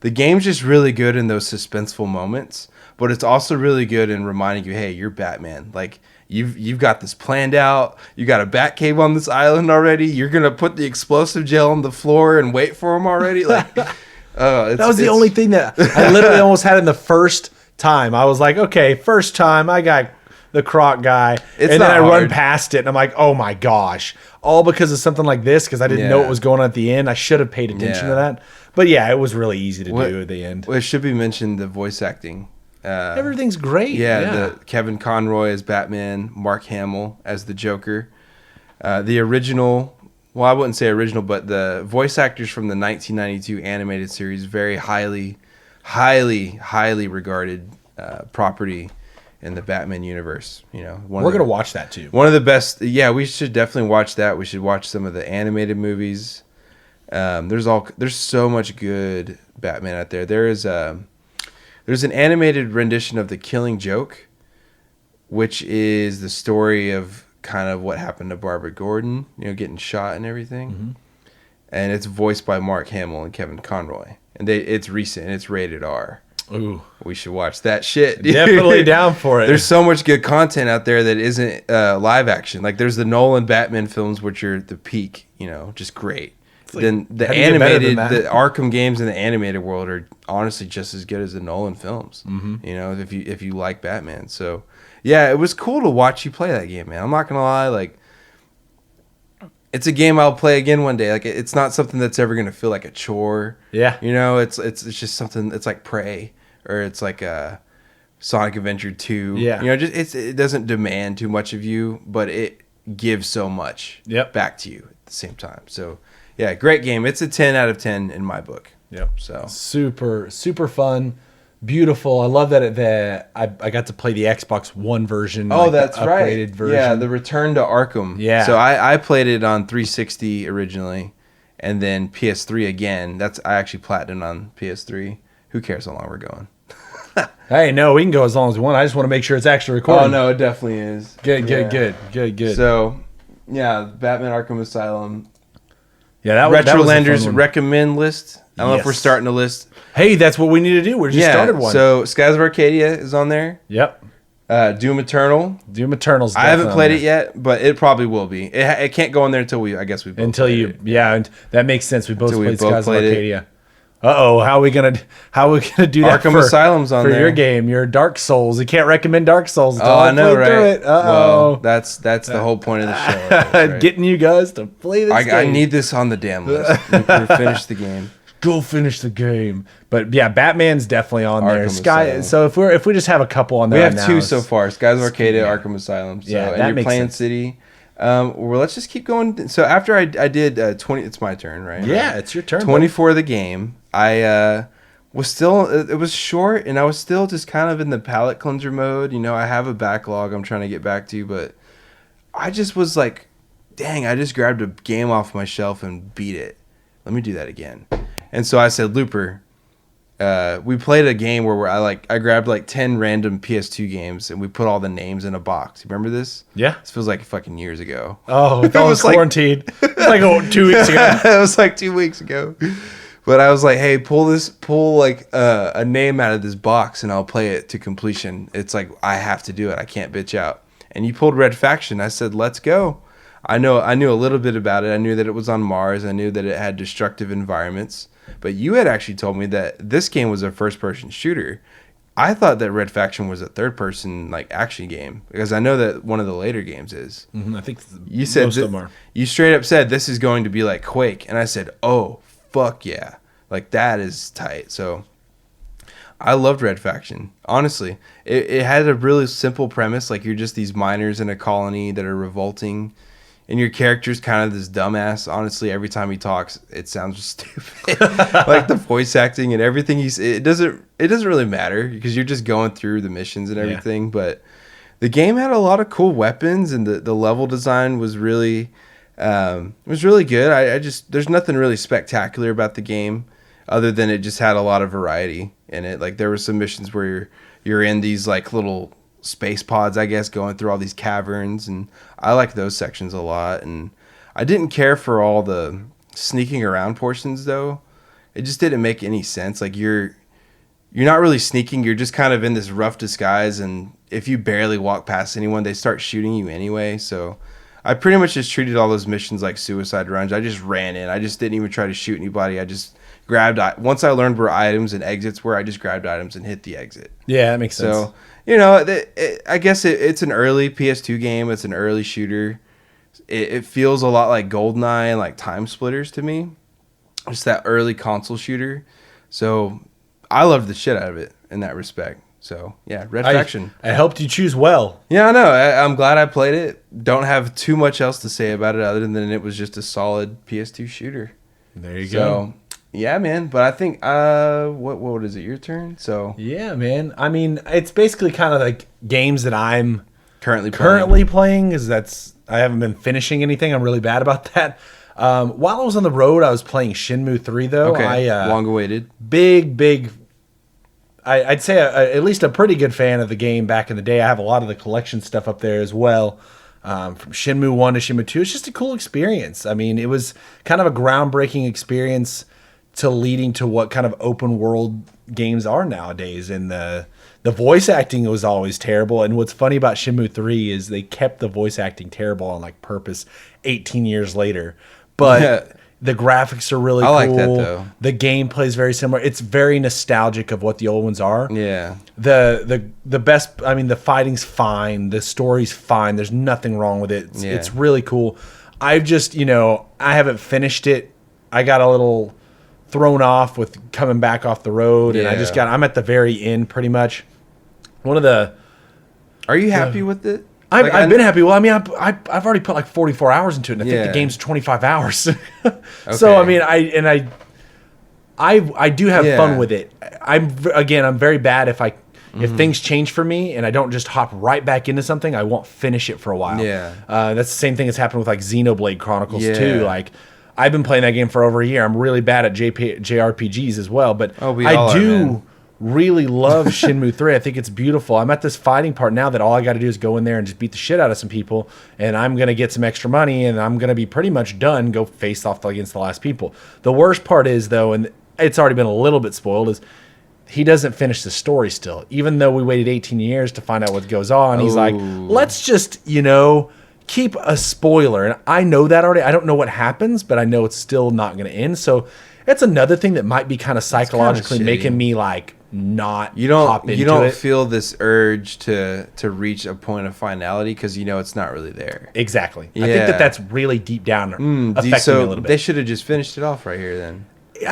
The game's just really good in those suspenseful moments, but it's also really good in reminding you, hey, you're Batman. Like you've got this planned out. You got a Batcave on this island already. You're gonna put the explosive gel on the floor and wait for him already. Like that was the only thing that I literally almost had in the first time. I was like, okay, first time I got the Croc guy, and then I run past it and I'm like, oh my gosh, all because of something like this, because I didn't know what was going on at the end. I should have paid attention to that. But yeah, it was really easy to do at the end. Well, it should be mentioned the voice acting. Everything's great. The Kevin Conroy as Batman, Mark Hamill as the Joker. The original, well, I wouldn't say original, but the voice actors from the 1992 animated series, very highly highly regarded property in the Batman universe. You know, We're gonna watch that too. One of the best. Yeah, we should definitely watch that. We should watch some of the animated movies. There's so much good Batman out there. There's an animated rendition of The Killing Joke, which is the story of kind of what happened to Barbara Gordon, you know, getting shot and everything. Mm-hmm. And it's voiced by Mark Hamill and Kevin Conroy. And it's recent and it's rated R. Ooh, we should watch that shit. Dude. Definitely down for it. There's so much good content out there that isn't live action. Like there's the Nolan Batman films, which are the peak, you know, just great. Like, then the animated, the Arkham games in the animated world are honestly just as good as the Nolan films. Mm-hmm. You know, if you like Batman. So yeah, it was cool to watch you play that game, man. I'm not gonna lie, like it's a game I'll play again one day. Like it's not something that's ever gonna feel like a chore. Yeah, you know, it's just something. It's like Prey. Or it's like a Sonic Adventure 2. Yeah. You know, just it doesn't demand too much of you, but it gives so much back to you at the same time. So, yeah, great game. It's a 10 out of 10 in my book. Yep. So super fun, beautiful. I love that I got to play the Xbox One version. Oh, like that's the upgraded right. Version. Yeah, the Return to Arkham. Yeah. So I played it on 360 originally, and then PS3 again. I actually platinumed on PS3. Who cares how long we're going? Hey, no, we can go as long as we want. I just want to make sure it's actually recording. Oh, no, it definitely is. Good. So, yeah, Batman Arkham Asylum. Yeah, that RetroLanders recommend list. I don't know if we're starting a list. Hey, that's what we need to do. We just started one. So, Skies of Arcadia is on there. Yep. Doom Eternal. Doom Eternal's I haven't played it yet, but it probably will be. It can't go on there until we both played it. Yeah, and that makes sense. We both played Skies of Arcadia. How are we gonna do that? Arkham Asylum's on for there. Your game, your Dark Souls. You can't recommend Dark Souls until I know, right? Through it. Well, that's the whole point of the show. Right? Getting you guys to play this game. I need this on the damn list. Finish the game. Go finish the game. But yeah, Batman's definitely on there. Asylum. So if we just have a couple on there, we have two so far: Skies of Arcadia, Arkham Asylum. So, yeah, and you're playing City. Well, let's just keep going. So after I did 20, it's my turn, right? Yeah, it's your turn. 24 of the game. I was still, it was short, and I was still just kind of in the palate cleanser mode. You know, I have a backlog I'm trying to get back to, but I just was like, dang, I just grabbed a game off my shelf and beat it. Let me do that again. And so I said, Looper, we played a game where I grabbed like 10 random PS2 games and we put all the names in a box. You remember this? Yeah. This feels like fucking years ago. Oh, it was quarantined. It was like 2 weeks ago. It was like 2 weeks ago. But I was like, hey, pull like a name out of this box and I'll play it to completion. It's like, I have to do it. I can't bitch out. And you pulled Red Faction. I said, let's go. I knew a little bit about it. I knew that it was on Mars. I knew that it had destructive environments. But you had actually told me that this game was a first-person shooter. I thought that Red Faction was a third-person like action game because I know that one of the later games is. Mm-hmm. I think you said most of them are. You straight up said this is going to be like Quake, and I said, "Oh, fuck yeah!" Like that is tight. So I loved Red Faction. Honestly, it had a really simple premise. Like you're just these miners in a colony that are revolting. And your character's kind of this dumbass. Honestly, every time he talks, it sounds stupid. Like the voice acting and everything. It doesn't really matter because you're just going through the missions and everything. Yeah. But the game had a lot of cool weapons, and the level design was really good. There's nothing really spectacular about the game, other than it just had a lot of variety in it. Like there were some missions where you're in these like little space pods, I guess, going through all these caverns, and I like those sections a lot. And I didn't care for all the sneaking around portions though. It just didn't make any sense. Like you're not really sneaking, you're just kind of in this rough disguise, and if you barely walk past anyone, they start shooting you anyway. So I pretty much just treated all those missions like suicide runs. I just ran in. I just didn't even try to shoot anybody. I just grabbed, once I learned where items and exits were, I just grabbed items and hit the exit. Yeah, that makes sense. So, you know, I guess it's an early PS2 game. It's an early shooter. It feels a lot like GoldenEye and like Time Splitters to me. Just that early console shooter. So I loved the shit out of it in that respect. So, yeah, Red Faction. I helped you choose well. Yeah, I know. I'm glad I played it. Don't have too much else to say about it other than it was just a solid PS2 shooter. There you go. Yeah, man. But I think what is it? Your turn. So Yeah, man. I mean, it's basically kind of like games that I'm currently playing, because I haven't been finishing anything. I'm really bad about that. While I was on the road, I was playing Shenmue 3 though. okay, long awaited. Big. I'd say at least a pretty good fan of the game back in the day. I have a lot of the collection stuff up there as well. From Shenmue 1 to Shenmue 2. It's just a cool experience. I mean, it was kind of a groundbreaking experience to leading to what kind of open world games are nowadays. And the voice acting was always terrible. And what's funny about Shenmue 3 is they kept the voice acting terrible on like purpose 18 years later. But the graphics are really cool. I like that though. The gameplay is very similar. It's very nostalgic of what the old ones are. Yeah. The best, I mean, the fighting's fine. The story's fine. There's nothing wrong with it. It's really cool. I've just, I haven't finished it. I got a little thrown off with coming back off the road, and I'm at the very end pretty much. Are you happy with it? I've been happy. Well, I mean, I've already put like 44 hours into it, and I think the game's 25 hours. So I mean, I do have fun with it. I'm very bad if things change for me and I don't just hop right back into something, I won't finish it for a while. Yeah, that's the same thing that's happened with like Xenoblade Chronicles too. Like, I've been playing that game for over a year. I'm really bad at JRPGs as well, but I do really love Shenmue 3. I think it's beautiful. I'm at this fighting part now that all I got to do is go in there and just beat the shit out of some people, and I'm going to get some extra money, and I'm going to be pretty much done, go face off against the last people. The worst part is, though, and it's already been a little bit spoiled, is he doesn't finish the story still. Even though we waited 18 years to find out what goes on, he's like, let's just, keep a spoiler. And I know that already. I don't know what happens, but I know it's still not going to end. So it's another thing that might be kind of psychologically making me like not hop into it. You don't feel this urge to reach a point of finality because it's not really there. Exactly. Yeah. I think that's really deep down affecting me a little bit. They should have just finished it off right here then.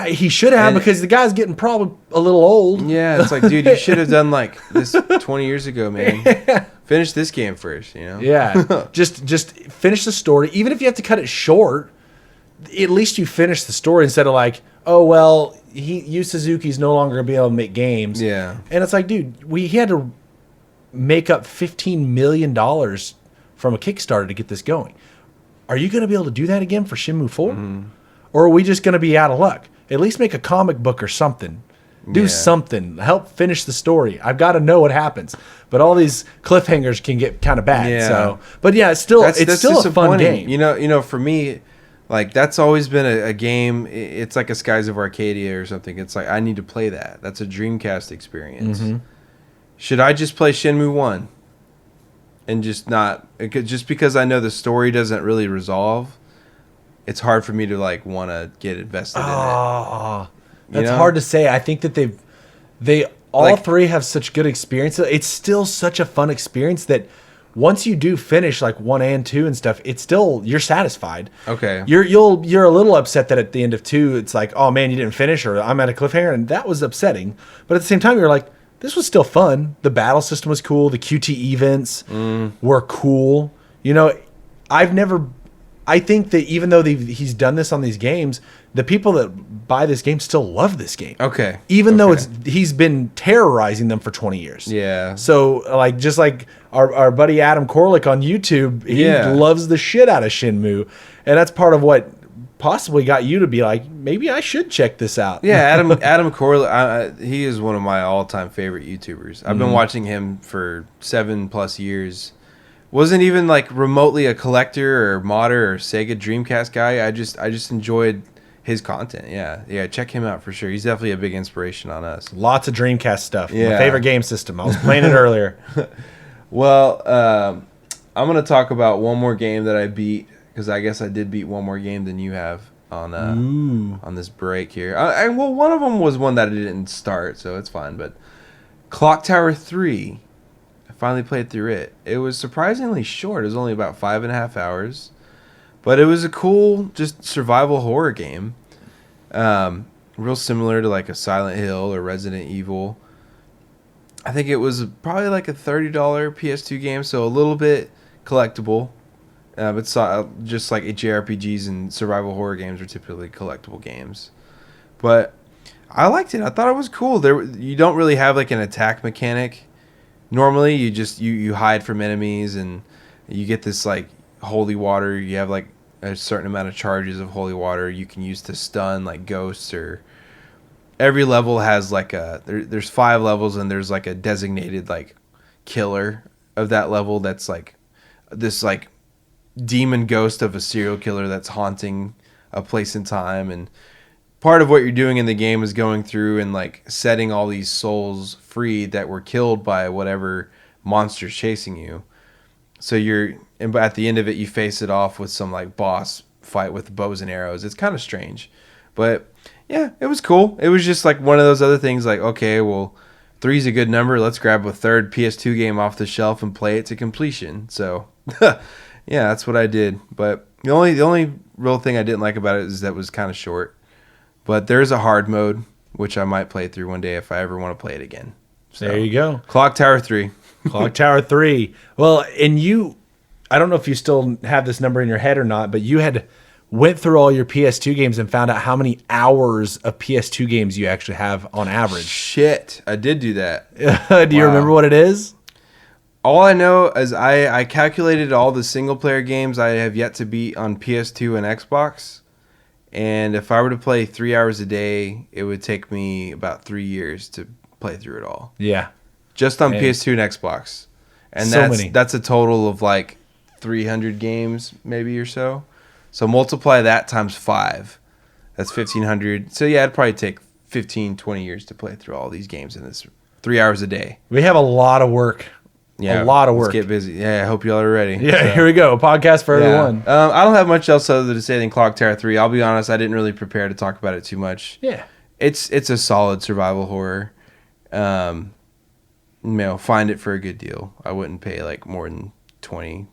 He should have, because the guy's getting probably a little old. Yeah, it's like, dude, you should have done like this 20 years ago, man. Finish this game first, Yeah, just finish the story. Even if you have to cut it short, at least you finish the story instead of like, oh well, Yu Suzuki's no longer gonna be able to make games. Yeah, and it's like, dude, he had to make up $15 million from a Kickstarter to get this going. Are you gonna be able to do that again for Shenmue 4? Mm-hmm. Or are we just gonna be out of luck? At least make a comic book or something. Do something. Help finish the story. I've got to know what happens. But all these cliffhangers can get kind of bad. Yeah. So, but yeah, it's still a fun game. For me, like that's always been a game. It's like a Skies of Arcadia or something. It's like I need to play that. That's a Dreamcast experience. Mm-hmm. Should I just play Shenmue 1 and just because I know the story doesn't really resolve? It's hard for me to like want to get invested in it. That's hard to say. I think that they all three have such good experience. It's still such a fun experience that once you do finish like 1 and 2 and stuff, it's still, you're satisfied. Okay. You're a little upset that at the end of 2, it's like, oh man, you didn't finish, or I'm at a cliffhanger, and that was upsetting. But at the same time, you're like, this was still fun. The battle system was cool. The QT events were cool. I think that even though he's done this on these games, the people that buy this game still love this game. Okay. Even though he's been terrorizing them for 20 years. Yeah. So like just like our buddy Adam Korlick on YouTube, he loves the shit out of Shenmue, and that's part of what possibly got you to be like, maybe I should check this out. Yeah, Adam Korlick, he is one of my all-time favorite YouTubers. I've been watching him for 7+ years. Wasn't even like remotely a collector or modder or Sega Dreamcast guy. I just enjoyed his content. Yeah, check him out for sure. He's definitely a big inspiration on us. Lots of Dreamcast stuff. Yeah. My favorite game system. I was playing it earlier. Well, I'm gonna talk about one more game that I beat, because I guess I did beat one more game than you have on this break here. Well, one of them was one that I didn't start, so it's fine. But Clock Tower 3. Finally played through it. It was surprisingly short. It was only about 5.5 hours, but it was a cool, just survival horror game. Real similar to like a Silent Hill or Resident Evil. I think it was probably like a $30 PS2 game, so a little bit collectible. But just like JRPGs and survival horror games are typically collectible games. But I liked it. I thought it was cool. You don't really have like an attack mechanic. Normally, you just you hide from enemies and you get this like holy water. You have like a certain amount of charges of holy water you can use to stun like ghosts. Or every level has like there's 5 levels and there's like a designated like killer of that level that's like this like demon ghost of a serial killer that's haunting a place in time. And part of what you're doing in the game is going through and like setting all these souls free that were killed by whatever monster's chasing you. So at the end of it, you face it off with some like boss fight with bows and arrows. It's kind of strange, but yeah, it was cool. It was just like one of those other things like, okay, well, 3 is a good number. Let's grab a third PS2 game off the shelf and play it to completion. So yeah, that's what I did. But the only real thing I didn't like about it is that it was kind of short. But there's a hard mode, which I might play through one day if I ever want to play it again. So, there you go. Clock Tower 3. Clock Tower 3. Well, and I don't know if you still have this number in your head or not, but you had went through all your PS2 games and found out how many hours of PS2 games you actually have on average. Shit, I did do that. Do you remember what it is? All I know is I calculated all the single-player games I have yet to beat on PS2 and Xbox. And if I were to play 3 hours a day, it would take me about 3 years to play through it all. Yeah. Just on PS2 and Xbox. And that's a total of like 300 games maybe or so. So multiply that times 5. That's 1,500. So yeah, it'd probably take 15, 20 years to play through all these games in this 3 hours a day. We have a lot of work. Yeah, a lot of work. Let's get busy. Yeah, I hope y'all are ready. Yeah, so. Here we go. A podcast for everyone. I don't have much else other to say than Clock Tower 3. I'll be honest, I didn't really prepare to talk about it too much. Yeah. It's a solid survival horror. Find it for a good deal. I wouldn't pay like more than $20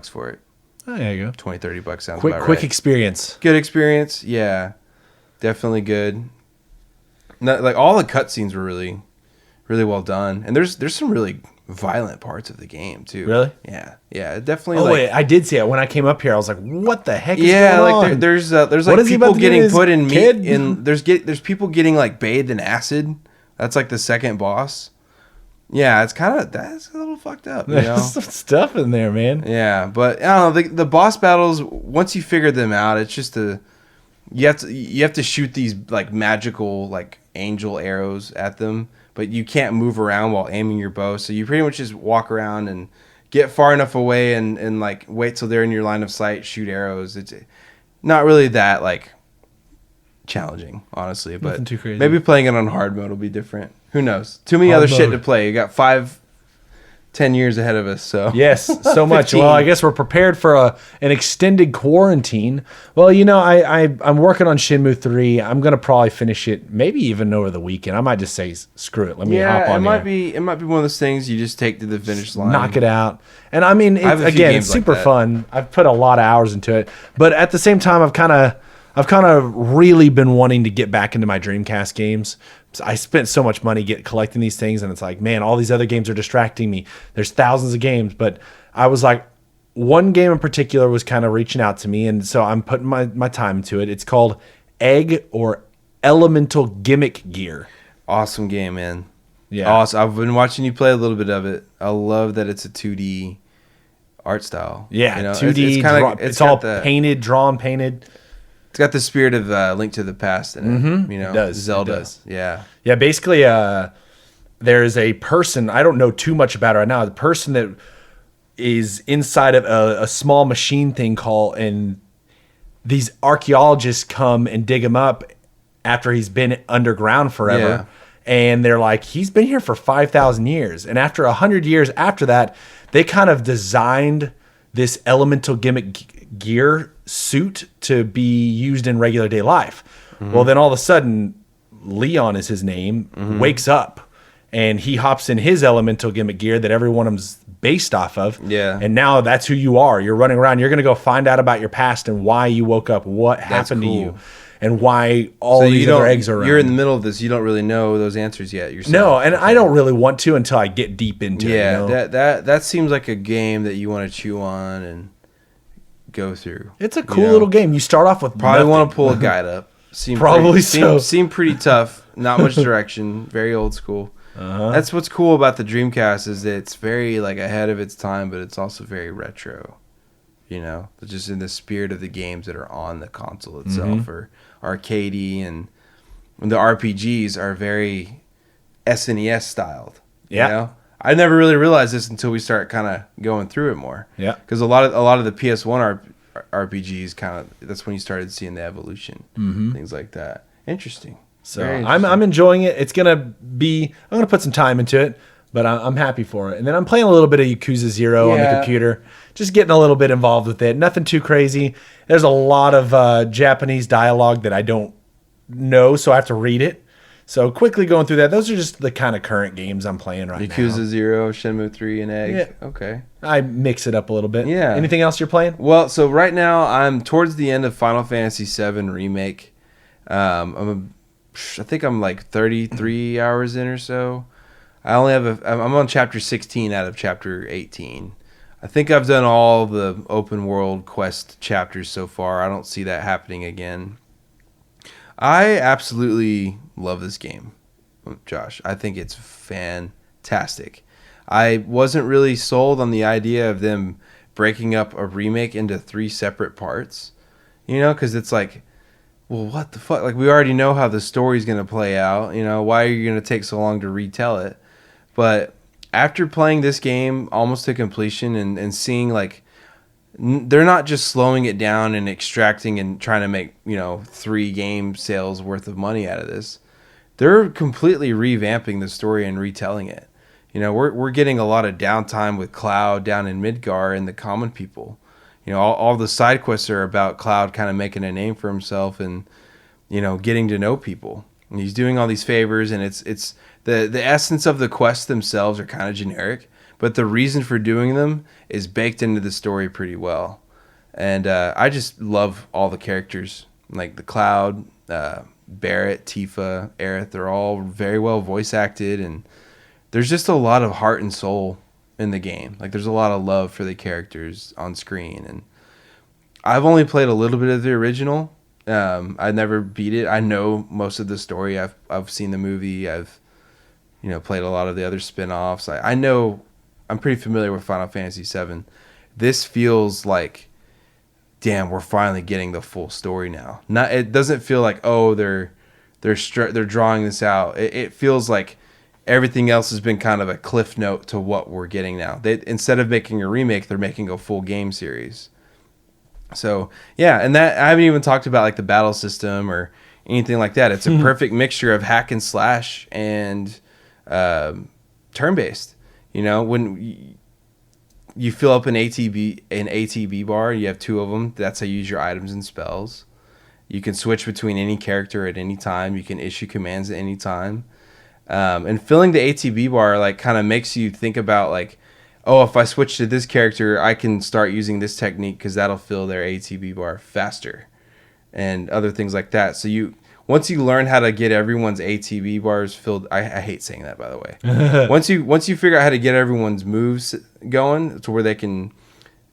for it. Oh, there you go. $20, $30 sounds quick, about right. Quick experience. Good experience. Yeah. Definitely good. Like all the cutscenes were really, really well done. And there's some really violent parts of the game too. Really? Yeah. Yeah. Definitely. Wait, I did see it when I came up here. I was like, "What the heck is going on?" Like there's like people getting put in meat, and there's people getting like bathed in acid. That's like the second boss. Yeah, that's a little fucked up. You know? There's some stuff in there, man. Yeah, but I don't know, the boss battles. Once you figure them out, it's just you have to shoot these like magical like angel arrows at them. But you can't move around while aiming your bow. So you pretty much just walk around and get far enough away and like wait till they're in your line of sight, shoot arrows. It's not really that like challenging, honestly. But nothing too crazy. Maybe playing it on hard mode will be different. Who knows? Too many other shit to play. You got 10 years ahead of us. So yes, so much. Well, I guess we're prepared for an extended quarantine. Well, I'm working on Shenmue 3. I'm gonna probably finish it, maybe even over the weekend. I might just say screw it. Let me hop on. It might be one of those things you just take to the finish line, knock it out. And I mean, it's super fun. I've put a lot of hours into it, but at the same time, I've kind of really been wanting to get back into my Dreamcast games. I spent so much money collecting these things, and it's like, man, all these other games are distracting me. There's thousands of games, but I was like, one game in particular was kind of reaching out to me, and so I'm putting my time into it. It's called E.g.g. or Elemental Gimmick Gear. Awesome game, man. Yeah. Awesome. I've been watching you play a little bit of it. I love that it's a 2D art style. Yeah, 2D. It's all painted. It's got the spirit of Link to the Past in it. Mm-hmm. It does. Zelda. It does. Yeah. Yeah, basically, there's a person, I don't know too much about it right now, the person that is inside of a small machine thing and these archaeologists come and dig him up after he's been underground forever. Yeah. And they're like, he's been here for 5,000 years. And after 100 years after that, they kind of designed this elemental gimmick gear suit to be used in regular day life. Mm-hmm. Well, then all of a sudden, Leon is his name, wakes up, and he hops in his elemental gimmick gear that every one of them's based off of. Yeah. And now that's who you are. You're running around. You're going to go find out about your past and why you woke up, what happened to you, and why all these other eggs are around. You're in the middle of this. You don't really know those answers yet yourself. No, and I don't really want to until I get deep into it. Yeah, that seems like a game that you want to chew on and go through. It's a cool little game. You start off with probably want to pull a guide up Probably so. Seemed pretty tough. Not much direction. Very old school. That's what's cool about the Dreamcast is that it's very like ahead of its time, but it's also very retro. You know, just in the spirit of the games that are on the console itself, or Arcadia, and the RPGs are very SNES styled. Yeah. You know? I never really realized this until we start kind of going through it more. Yeah. Because a lot of the PS1 RPGs that's when you started seeing the evolution, things like that. Interesting. So I'm enjoying it. It's I'm gonna put some time into it, but I'm happy for it. And then I'm playing a little bit of Yakuza 0 on the computer, just getting a little bit involved with it. Nothing too crazy. There's a lot of Japanese dialogue that I don't know, so I have to read it. So quickly going through that. Those are just the kind of current games I'm playing right now. Yakuza 0, Shenmue 3, and E.g.g. Yeah. Okay. I mix it up a little bit. Yeah. Anything else you're playing? Well, so right now I'm towards the end of Final Fantasy VII Remake. I think I'm like 33 hours in or so. I'm on chapter 16 out of chapter 18. I think I've done all the open world quest chapters so far. I don't see that happening again. I absolutely love this game, Josh. I think it's fantastic. I wasn't really sold on the idea of them breaking up a remake into 3 separate parts, you know, because it's like, well, what the fuck? Like, we already know how the story's going to play out. You know, why are you going to take so long to retell it? But after playing this game almost to completion and seeing, like, they're not just slowing it down and extracting and trying to make, 3 game sales worth of money out of this. They're completely revamping the story and retelling it. You know, we're getting a lot of downtime with Cloud down in Midgar and the common people. You know, all the side quests are about Cloud kind of making a name for himself and, getting to know people. And he's doing all these favors, and it's the essence of the quests themselves are kind of generic, but the reason for doing them is baked into the story pretty well. And I just love all the characters, like the Cloud, Barrett, Tifa, Aerith. They're all very well voice acted, and there's just a lot of heart and soul in the game. Like, there's a lot of love for the characters on screen, and I've only played a little bit of the original. I never beat it. I know most of the story. I've seen the movie. I've played a lot of the other spin-offs. I know I'm pretty familiar with Final Fantasy VII. This feels like, damn, we're finally getting the full story now. It doesn't feel like, oh, they're drawing this out. It feels like everything else has been kind of a cliff note to what we're getting now. Instead of making a remake, they're making a full game series. So, yeah, and that I haven't even talked about like the battle system or anything like that. It's a perfect mixture of hack and slash and turn-based. When you fill up an ATB bar, you have 2 of them. That's how you use your items and spells. You can switch between any character at any time. You can issue commands at any time. And filling the ATB bar like kind of makes you think about like, oh, if I switch to this character, I can start using this technique because that'll fill their ATB bar faster, and other things like that. So once you learn how to get everyone's ATB bars filled, I hate saying that, by the way. Once you figure out how to get everyone's moves going to where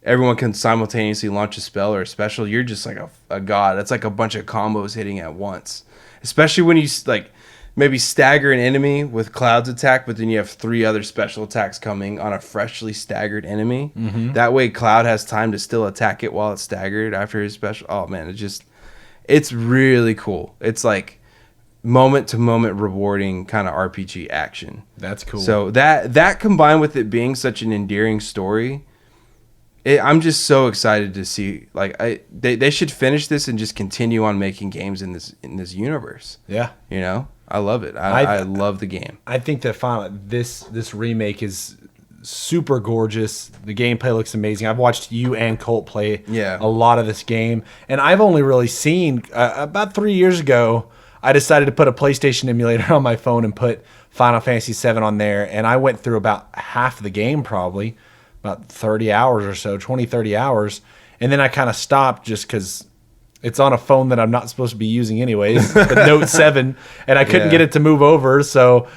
everyone can simultaneously launch a spell or a special, you're just like a god. It's like a bunch of combos hitting at once, especially when you like maybe stagger an enemy with Cloud's attack, but then you have 3 other special attacks coming on a freshly staggered enemy. Mm-hmm. That way Cloud has time to still attack it while it's staggered after his special. Oh man, it's really cool. It's like moment to moment rewarding kind of RPG action. That's cool. So that combined with it being such an endearing story, I'm just so excited to see. Like they should finish this and just continue on making games in this universe. Yeah, I love it. I love the game. I think that this remake is super gorgeous. The gameplay looks amazing. I've watched you and Colt play a lot of this game, and I've only really seen about 3 years ago. I decided to put a PlayStation emulator on my phone and put Final Fantasy VII on there, and I went through about half the game, probably about 30 hours or so, 20, 30 hours, and then I kind of stopped just because it's on a phone that I'm not supposed to be using anyways, the Note 7, and I couldn't get it to move over, so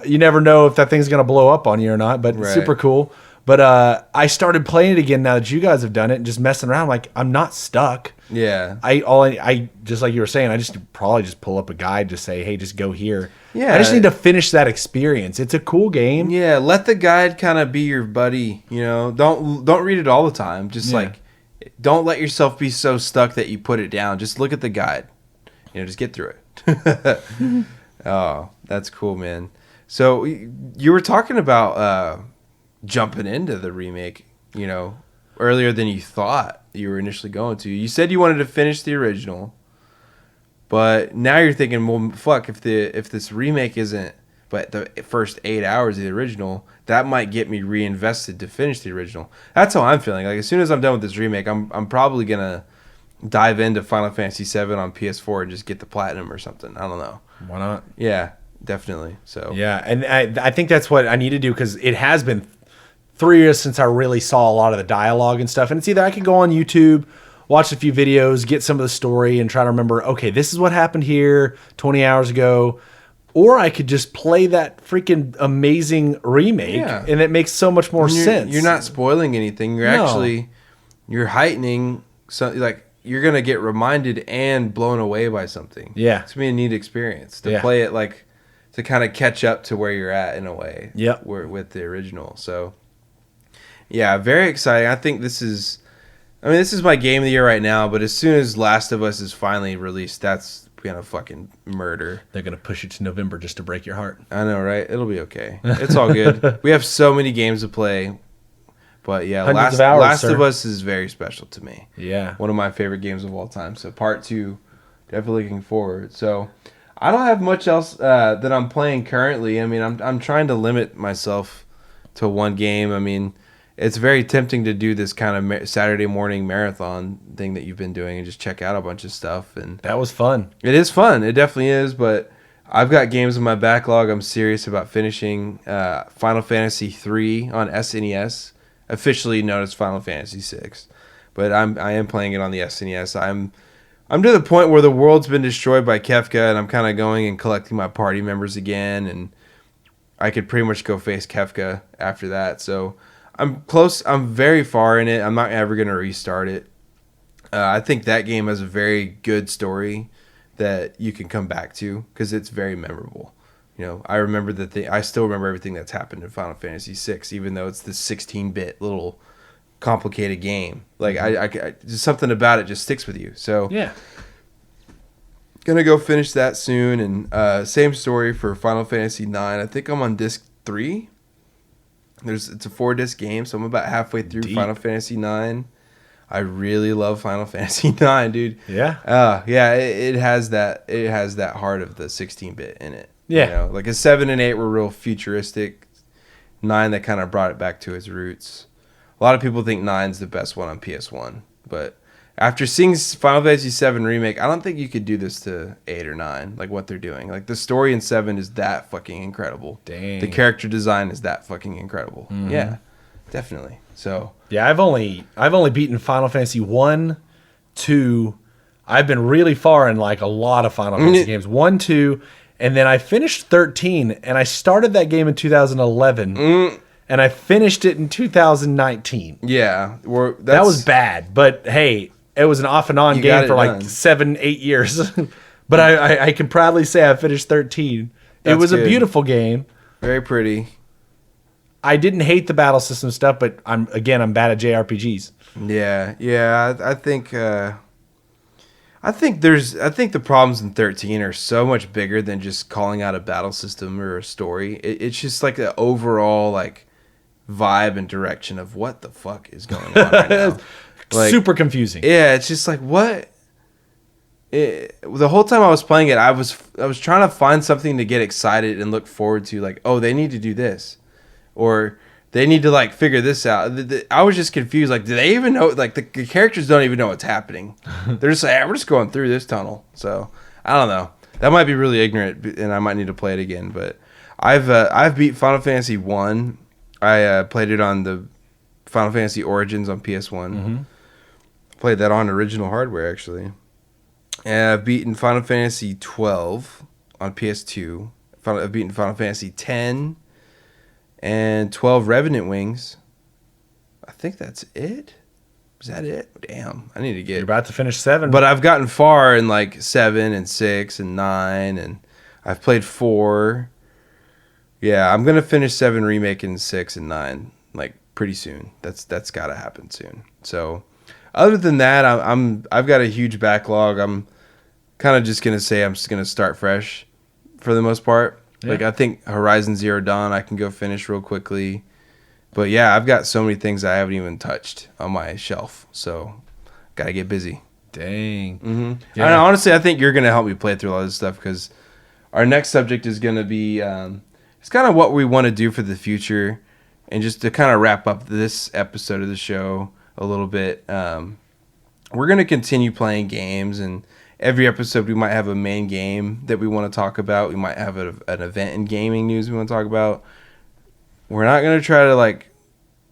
you never know if that thing's going to blow up on you or not, but super cool. But I started playing it again now that you guys have done it and just messing around. Like, I'm not stuck. Yeah. I just like you were saying, I just probably just pull up a guide to say, hey, just go here. Yeah. I just need to finish that experience. It's a cool game. Yeah, let the guide kind of be your buddy, you know. Don't read it all the time. Just like don't let yourself be so stuck that you put it down. Just look at the guide. You know, just get through it. Oh, that's cool, man. So you were talking about jumping into the remake, you know, earlier than you thought you were initially going to. You said you wanted to finish the original, but now you're thinking, well, fuck, if this remake isn't but the first 8 hours of the original, that might get me reinvested to finish the original. That's how I'm feeling. Like, as soon as I'm done with this remake, I'm probably gonna dive into Final Fantasy VII on PS4 and just get the platinum or something. I don't know. Why not? Yeah, definitely. So yeah, and I think that's what I need to do, because it has been 3 years since I really saw a lot of the dialogue and stuff. And it's either I could go on YouTube, watch a few videos, get some of the story, and try to remember, okay, this is what happened here 20 hours ago. Or I could just play that freaking amazing remake, and it makes so much more sense. You're not spoiling anything. You're heightening. So, like, you're going to get reminded and blown away by something. Yeah. It's going to be a neat experience to play it, like, to kind of catch up to where you're at in a way. Yep. With the original. So, yeah, very exciting. I think this is my game of the year right now, but as soon as Last of Us is finally released, that's gonna fucking murder. They're gonna push it to November just to break your heart. I know, right? It'll be okay. It's all good. We have so many games to play. But yeah, Last of Us is very special to me. Yeah. One of my favorite games of all time. So part 2, definitely looking forward. So I don't have much else that I'm playing currently. I mean, I'm trying to limit myself to one game. I mean, it's very tempting to do this kind of Saturday morning marathon thing that you've been doing and just check out a bunch of stuff. And that was fun. It is fun. It definitely is. But I've got games in my backlog. I'm serious about finishing Final Fantasy 3 on SNES, officially known as Final Fantasy 6. But I am playing it on the SNES. I'm to the point where the world's been destroyed by Kefka, and I'm kind of going and collecting my party members again, and I could pretty much go face Kefka after that. So I'm close. I'm very far in it. I'm not ever going to restart it. I think that game has a very good story that you can come back to because it's very memorable. You know, I remember I still remember everything that's happened in Final Fantasy VI, even though it's this 16-bit little complicated game. Like I just something about it just sticks with you. So yeah, gonna go finish that soon. And same story for Final Fantasy IX. I think I'm on disc 3. It's a 4-disc game, so I'm about halfway through Final Fantasy IX. I really love Final Fantasy IX, dude. Yeah. Yeah. It has that. It has that heart of the 16-bit in it. Yeah. You know, like a 7 and 8 were real futuristic. 9 that kind of brought it back to its roots. A lot of people think 9's the best one on PS1, but after seeing Final Fantasy VII Remake, I don't think you could do this to 8 or 9, like what they're doing. Like the story in 7 is that fucking incredible. Dang. The character design is that fucking incredible. Mm-hmm. Yeah, definitely. So yeah, I've only beaten Final Fantasy 1, 2. I've been really far in like a lot of Final Fantasy games. 1, 2, and then I finished 13, and I started that game in 2011. And I finished it in 2019. Yeah. That was bad. But hey, it was an off and on game for like 7-8 years. But I can proudly say I finished 13. It was a beautiful game. Very pretty. I didn't hate the battle system stuff, but I'm bad at JRPGs. Yeah. I think the problems in 13 are so much bigger than just calling out a battle system or a story. It's just like the overall like vibe and direction of what the fuck is going on right now. Like, super confusing. Yeah, it's just like what. The whole time I was playing it, I was trying to find something to get excited and look forward to. Like, oh, they need to do this, or they need to like figure this out. I was just confused. Like, do they even know? Like, the characters don't even know what's happening. They're just like, we're just going through this tunnel. So I don't know. That might be really ignorant, and I might need to play it again. But I've beat Final Fantasy 1. I played it on the Final Fantasy Origins on PS1. Mm-hmm. Played that on original hardware, actually. And I've beaten Final Fantasy 12 on PS2. I've beaten Final Fantasy 10 and 12 Revenant Wings I think that's it. Is that it? Damn, I need to get. You're about to finish 7. But I've gotten far in like 7 and 6 and 9, and I've played 4. Yeah, I'm gonna finish 7 Remake and 6 and 9 like pretty soon. That's got to happen soon. So, other than that, I've got a huge backlog. I'm kind of just gonna say I'm just gonna start fresh for the most part. Yeah. Like I think Horizon Zero Dawn I can go finish real quickly. But yeah, I've got so many things I haven't even touched on my shelf, so gotta get busy. Dang. Mm-hmm. Yeah. And honestly, I think you're gonna help me play through all this stuff because our next subject is gonna be it's kind of what we want to do for the future, and just to kind of wrap up this episode of the show a little bit. We're gonna continue playing games, and every episode we might have a main game that we want to talk about. We might have an event in gaming news we want to talk about. We're not going to try to like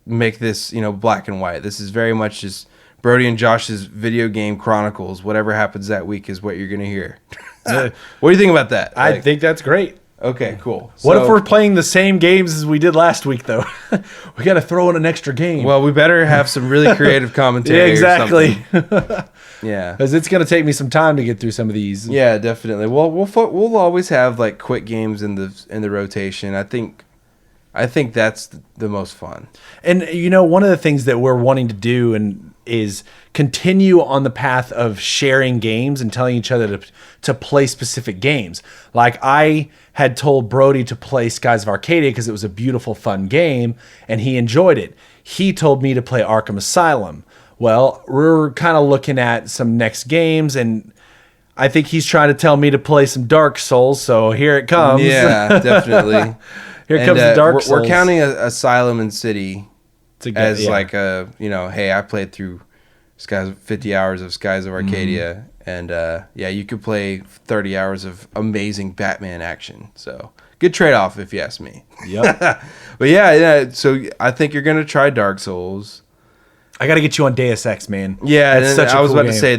make this, black and white. This is very much just Brody and Josh's video game chronicles. Whatever happens that week is what you're going to hear. What do you think about that? I think that's great. Okay, cool. What if we're playing the same games as we did last week, though? We got to throw in an extra game. Well, we better have some really creative commentary. Yeah, exactly. Yeah, because it's going to take me some time to get through some of these. Yeah, definitely. Well, we'll always have like quick games in the rotation. I think that's the most fun. And, one of the things that we're wanting to do is continue on the path of sharing games and telling each other to play specific games. Like I had told Brody to play Skies of Arcadia because it was a beautiful, fun game, and he enjoyed it. He told me to play Arkham Asylum. Well, we're kind of looking at some next games, and I think he's trying to tell me to play some Dark Souls, so here it comes. Yeah, definitely. Here comes the Dark Souls. We're counting Asylum and City as like a, hey, I played through 50 hours of Skies of Arcadia, and you could play 30 hours of amazing Batman action. So good trade-off if you ask me. Yep. But yeah, so I think you're going to try Dark Souls. I got to get you on Deus Ex, man. Yeah, that's such a cool game. I was about to say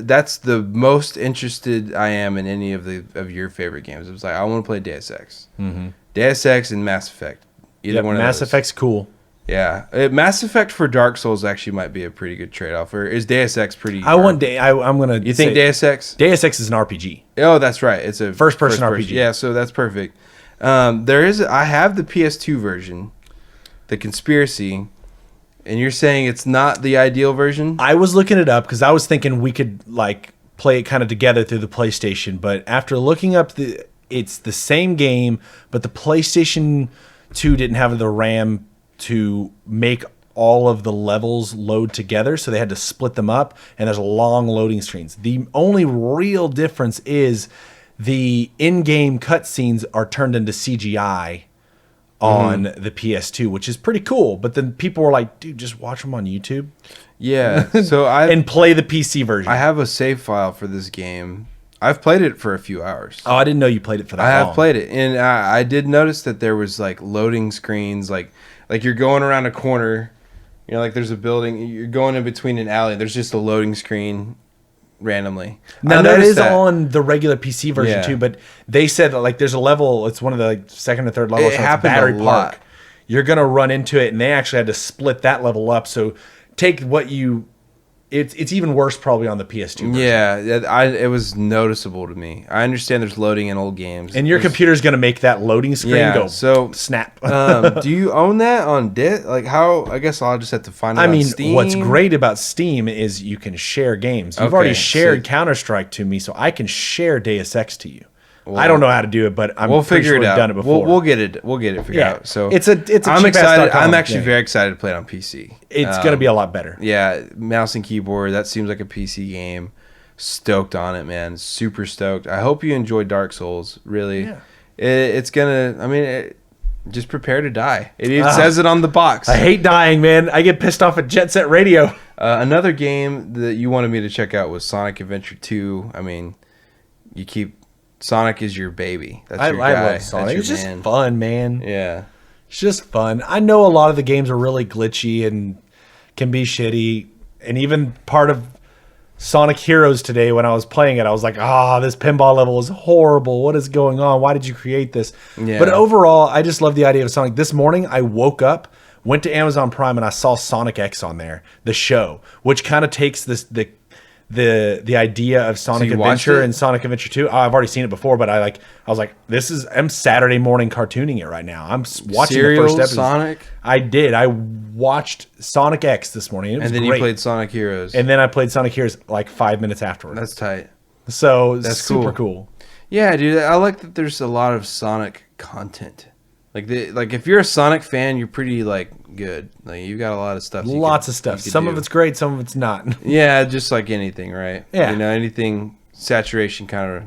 that's the most interested I am in any of your favorite games. It was like I want to play Deus Ex. Mm-hmm. Deus Ex and Mass Effect. Either one of those. Mass Effect's cool. Yeah, Mass Effect for Dark Souls actually might be a pretty good trade-off. Or is Deus Ex pretty? I'm gonna. You think Deus Ex? Deus Ex is an RPG. Oh, that's right. It's a first-person RPG. Yeah, so that's perfect. I have the PS2 version, the Conspiracy. And you're saying it's not the ideal version? I was looking it up because I was thinking we could like play it kind of together through the PlayStation. But after looking up it's the same game, but the PlayStation 2 didn't have the RAM to make all of the levels load together, so they had to split them up, and there's long loading screens. The only real difference is the in-game cutscenes are turned into CGI on the PS2, which is pretty cool. But then people were like, dude, just watch them on YouTube. Yeah. So and play the PC version. I have a save file for this game. I've played it for a few hours. Oh, I didn't know you played it for that long. I have played it. And I did notice that there was like loading screens, like you're going around a corner, like there's a building, you're going in between an alley, there's just a loading screen randomly. Now that is on the regular PC version too, but they said that like there's a level, it's one of the second or third levels, it happened Battery Park. You're gonna run into it, and they actually had to split that level up. So take what it's even worse probably on the PS2 version. Yeah, it was noticeable to me. I understand there's loading in old games. And your computer's going to make that loading screen go snap. Do you own that on disc? Like how? I guess I'll just have to find it on Steam. What's great about Steam is you can share games. You've already shared Counter-Strike to me, so I can share Deus Ex to you. Well, I don't know how to do it, but we'll figure it out. Done it before. We'll get it figured out. So it's a I'm excited. I'm actually very excited to play it on PC. It's going to be a lot better. Yeah, mouse and keyboard. That seems like a PC game. Stoked on it, man. Super stoked. I hope you enjoy Dark Souls. Really, it's gonna. I mean, just prepare to die. It even says it on the box. I hate dying, man. I get pissed off at Jet Set Radio. Another game that you wanted me to check out was Sonic Adventure 2. I mean, you keep. Sonic is your baby. That's your guy. I love Sonic. It's just fun, man. Yeah. It's just fun. I know a lot of the games are really glitchy and can be shitty. And even part of Sonic Heroes today, when I was playing it, I was like, this pinball level is horrible. What is going on? Why did you create this? Yeah. But overall, I just love the idea of Sonic. This morning, I woke up went to Amazon Prime and I saw Sonic X on there, the show, which kind of takes the idea of Sonic you watched Adventure it? and Sonic Adventure 2. I've already seen it before, but I was like, I'm Saturday morning cartooning it right now. I'm watching Serial the first episode. Sonic? I did. I watched Sonic X this morning. It was And then great. you played Sonic Heroes. And then I played Sonic Heroes like 5 minutes afterwards. That's tight. So That's super cool. Yeah, dude. I like that there's a lot of Sonic content. Like if you're a Sonic fan, you're pretty like good. Like you got a lot of stuff. Lots of stuff. Some of it's great, some of it's not. Yeah, just like anything, right? Yeah. You know, anything saturation kind of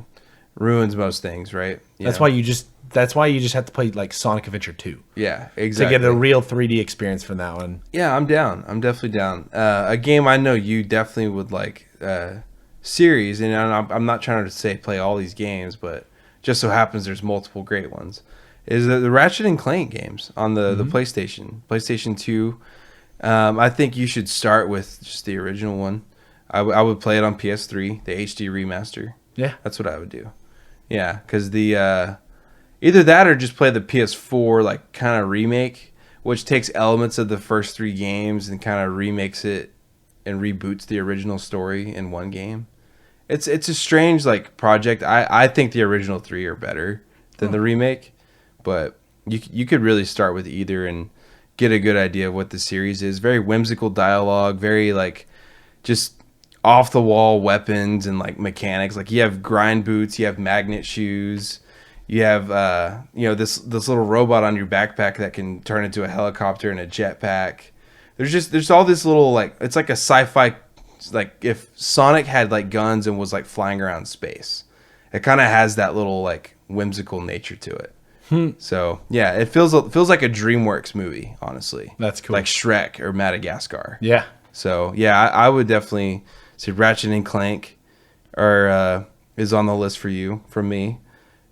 ruins most things, right? That's why you just have to play like Sonic Adventure 2. Yeah, exactly. To get a real 3D experience from that one. Yeah, I'm down. I'm definitely down. A game I know you definitely would like. Series, and I'm not trying to say play all these games, but just so happens there's multiple great ones. Is the Ratchet and Clank games on the PlayStation 2? I think you should start with just the original one. I would play it on PS3, the HD remaster. Yeah, that's what I would do. Yeah, because the either that or just play the PS4 like kind of remake, which takes elements of the first 3 games and kind of remakes it and reboots the original story in one game. It's a strange like project. I think the original 3 are better than the remake, but you could really start with either and get a good idea of what the series is. Very whimsical dialogue, very like just off the wall weapons and like mechanics. Like you have grind boots, you have magnet shoes, you have this little robot on your backpack that can turn into a helicopter and a jetpack. There's all this little like it's like a sci-fi. Like if Sonic had like guns and was like flying around space, it kind of has that little like whimsical nature to it. So yeah, it feels like a DreamWorks movie, honestly. That's cool. Like Shrek or Madagascar. Yeah. So yeah, I would definitely say Ratchet and Clank is on the list for you from me.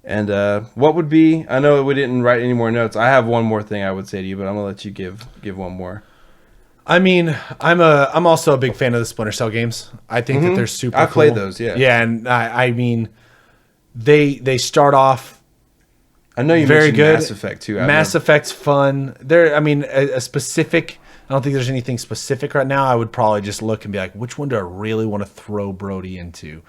And what would be? I know we didn't write any more notes. I have one more thing I would say to you, but I'm gonna let you give one more. I mean, I'm also a big fan of the Splinter Cell games. I think that they're super cool. I played those, yeah. Yeah, and I mean, they start off I know you very mentioned good. Mass Effect too. Mass Effect's fun. I mean, a specific. I don't think there's anything specific right now. I would probably just look and be like, which one do I really want to throw Brody into?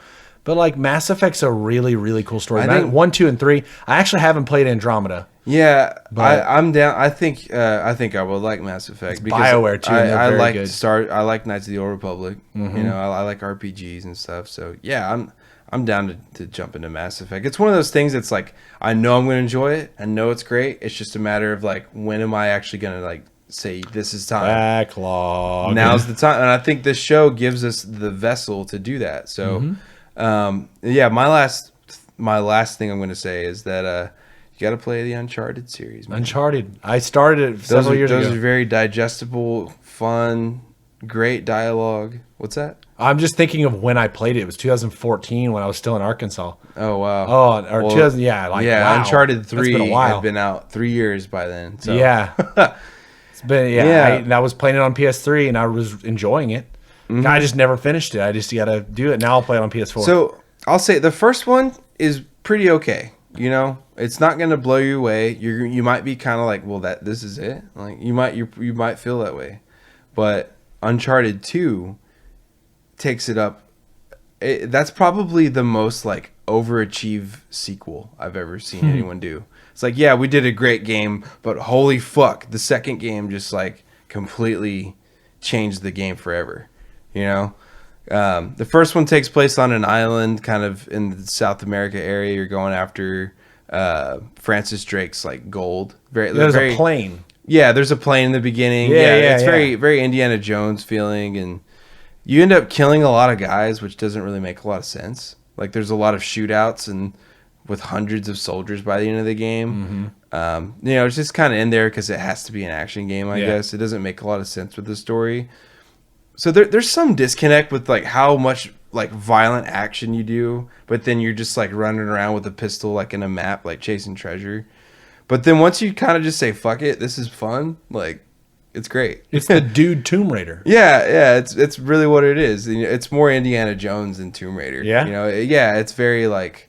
But like Mass Effect's a really, really cool story. I think 1, 2, and 3. I actually haven't played Andromeda. Yeah, But- I'm down. I think I would like Mass Effect because BioWare, too, and they're I very like good. I like Knights of the Old Republic. You know, I like RPGs and stuff. So yeah, I'm down to jump into Mass Effect. It's one of those things that's like I know I'm going to enjoy it. I know it's great. It's just a matter of like when am I actually going to like say this is time. Backlog. Now's the time, and I think this show gives us the vessel to do that. So, yeah, my last thing I'm going to say is that you got to play the Uncharted series. Man. Uncharted. I started it several years ago. Those are very digestible, fun, great dialogue. What's that? I'm just thinking of when I played it. It was 2014 when I was still in Arkansas. Oh wow. Oh, or 2000. Yeah, like wow. Uncharted 3 That's been a while. had been out 3 years by then. So. Yeah. It's been Yeah. I was playing it on PS3 and I was enjoying it. I just never finished it. I just got to do it. Now I'll play it on PS4. So I'll say the first one is pretty okay. You know, it's not going to blow you away. You might be kind of like, well, this is it. Like you might feel that way, but Uncharted 2 takes it up. That's probably the most like overachieve sequel I've ever seen anyone do. It's like, yeah, we did a great game, but holy fuck, the second game just like completely changed the game forever. You know, the first one takes place on an island, kind of in the South America area. You're going after Francis Drake's like gold. there's a plane. Yeah, there's a plane in the beginning. Yeah, it's very, very Indiana Jones feeling, and you end up killing a lot of guys, which doesn't really make a lot of sense. Like there's a lot of shootouts and with hundreds of soldiers by the end of the game. You know, it's just kind of in there because it has to be an action game, I guess. It doesn't make a lot of sense with the story. So there's some disconnect with like how much like violent action you do, but then you're just like running around with a pistol like in a map, like chasing treasure. But then once you kind of just say, fuck it, this is fun, like it's great. It's the dude Tomb Raider. Yeah, it's really what it is. It's more Indiana Jones than Tomb Raider. Yeah? You know, yeah, it's very like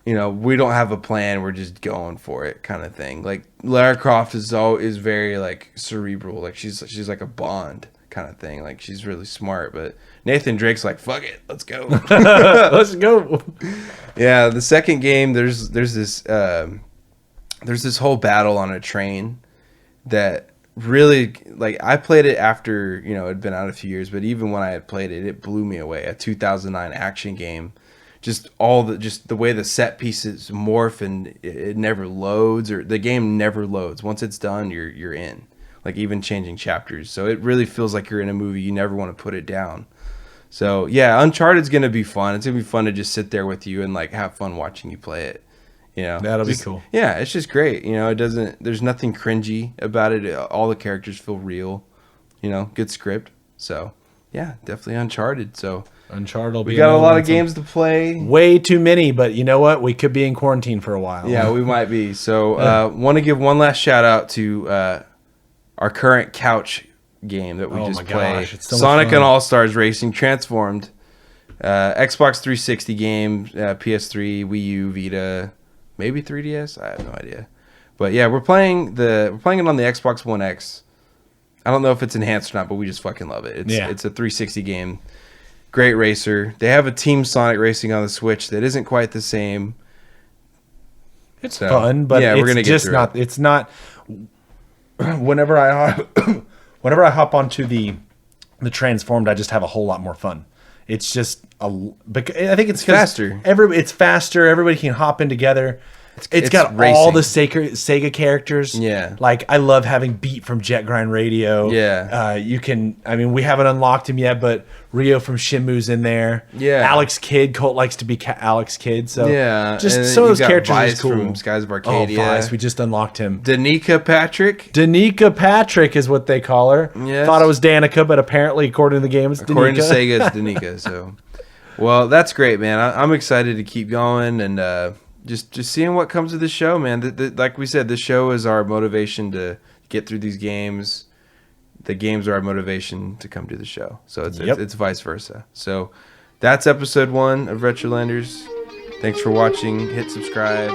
you know, we don't have a plan. We're just going for it, kind of thing. Like Lara Croft is very like cerebral. Like she's like a Bond kind of thing. Like she's really smart. But Nathan Drake's like, fuck it, let's go. Let's go. Yeah, the second game, there's this whole battle on a train that really, like, I played it after, you know, it had been out a few years, but even when I had played it, it blew me away. A 2009 action game, just the way the set pieces morph, and it never loads, or the game never loads. Once it's done, you're in. Like, even changing chapters. So it really feels like you're in a movie. You never want to put it down. So yeah, Uncharted's gonna be fun. It's gonna be fun to just sit there with you and like have fun watching you play it. You know, that'll be cool. Yeah, it's just great. You know, there's nothing cringy about it. All the characters feel real. You know, good script. So yeah, definitely Uncharted. So Uncharted will be. We got a lot of games to play. Way too many, but you know what? We could be in quarantine for a while. Yeah, we might be. So want to give one last shout out to our current couch game that we just played. So Sonic and All-Stars Racing Transformed. Xbox 360 game, PS3, Wii U, Vita, maybe 3DS. I have no idea. But yeah, we're playing it on the Xbox One X. I don't know if it's enhanced or not, but we just fucking love it. It's a 360 game. Great racer. They have a Team Sonic Racing on the Switch that isn't quite the same. It's fun, but yeah, we're gonna get through it. It's not. Whenever I hop onto the Transformed, I just have a whole lot more fun. It's just I think it's faster. It's faster. Everybody can hop in together. It's got racing. All the Sega characters. Yeah. Like, I love having Beat from Jet Grind Radio. Yeah. You can, I mean, we haven't unlocked him yet, but Rio from Shenmue's in there. Yeah. Alex Kidd. Colt likes to be Alex Kidd. So yeah. Just some of those characters Vice are cool. From Skies of Arcadia. Oh, Vice. We just unlocked him. Danica Patrick. Danica Patrick is what they call her. Yes. Thought it was Danica, but apparently, according to the game, it's Danica. According to Sega, it's Danica. So, well, that's great, man. I'm excited to keep going and just seeing what comes of the show, man. Like we said, the show is our motivation to get through these games. The games are our motivation to come to the show. So it's vice versa. So that's episode 1 of RetroLanders. Thanks for watching. Hit subscribe.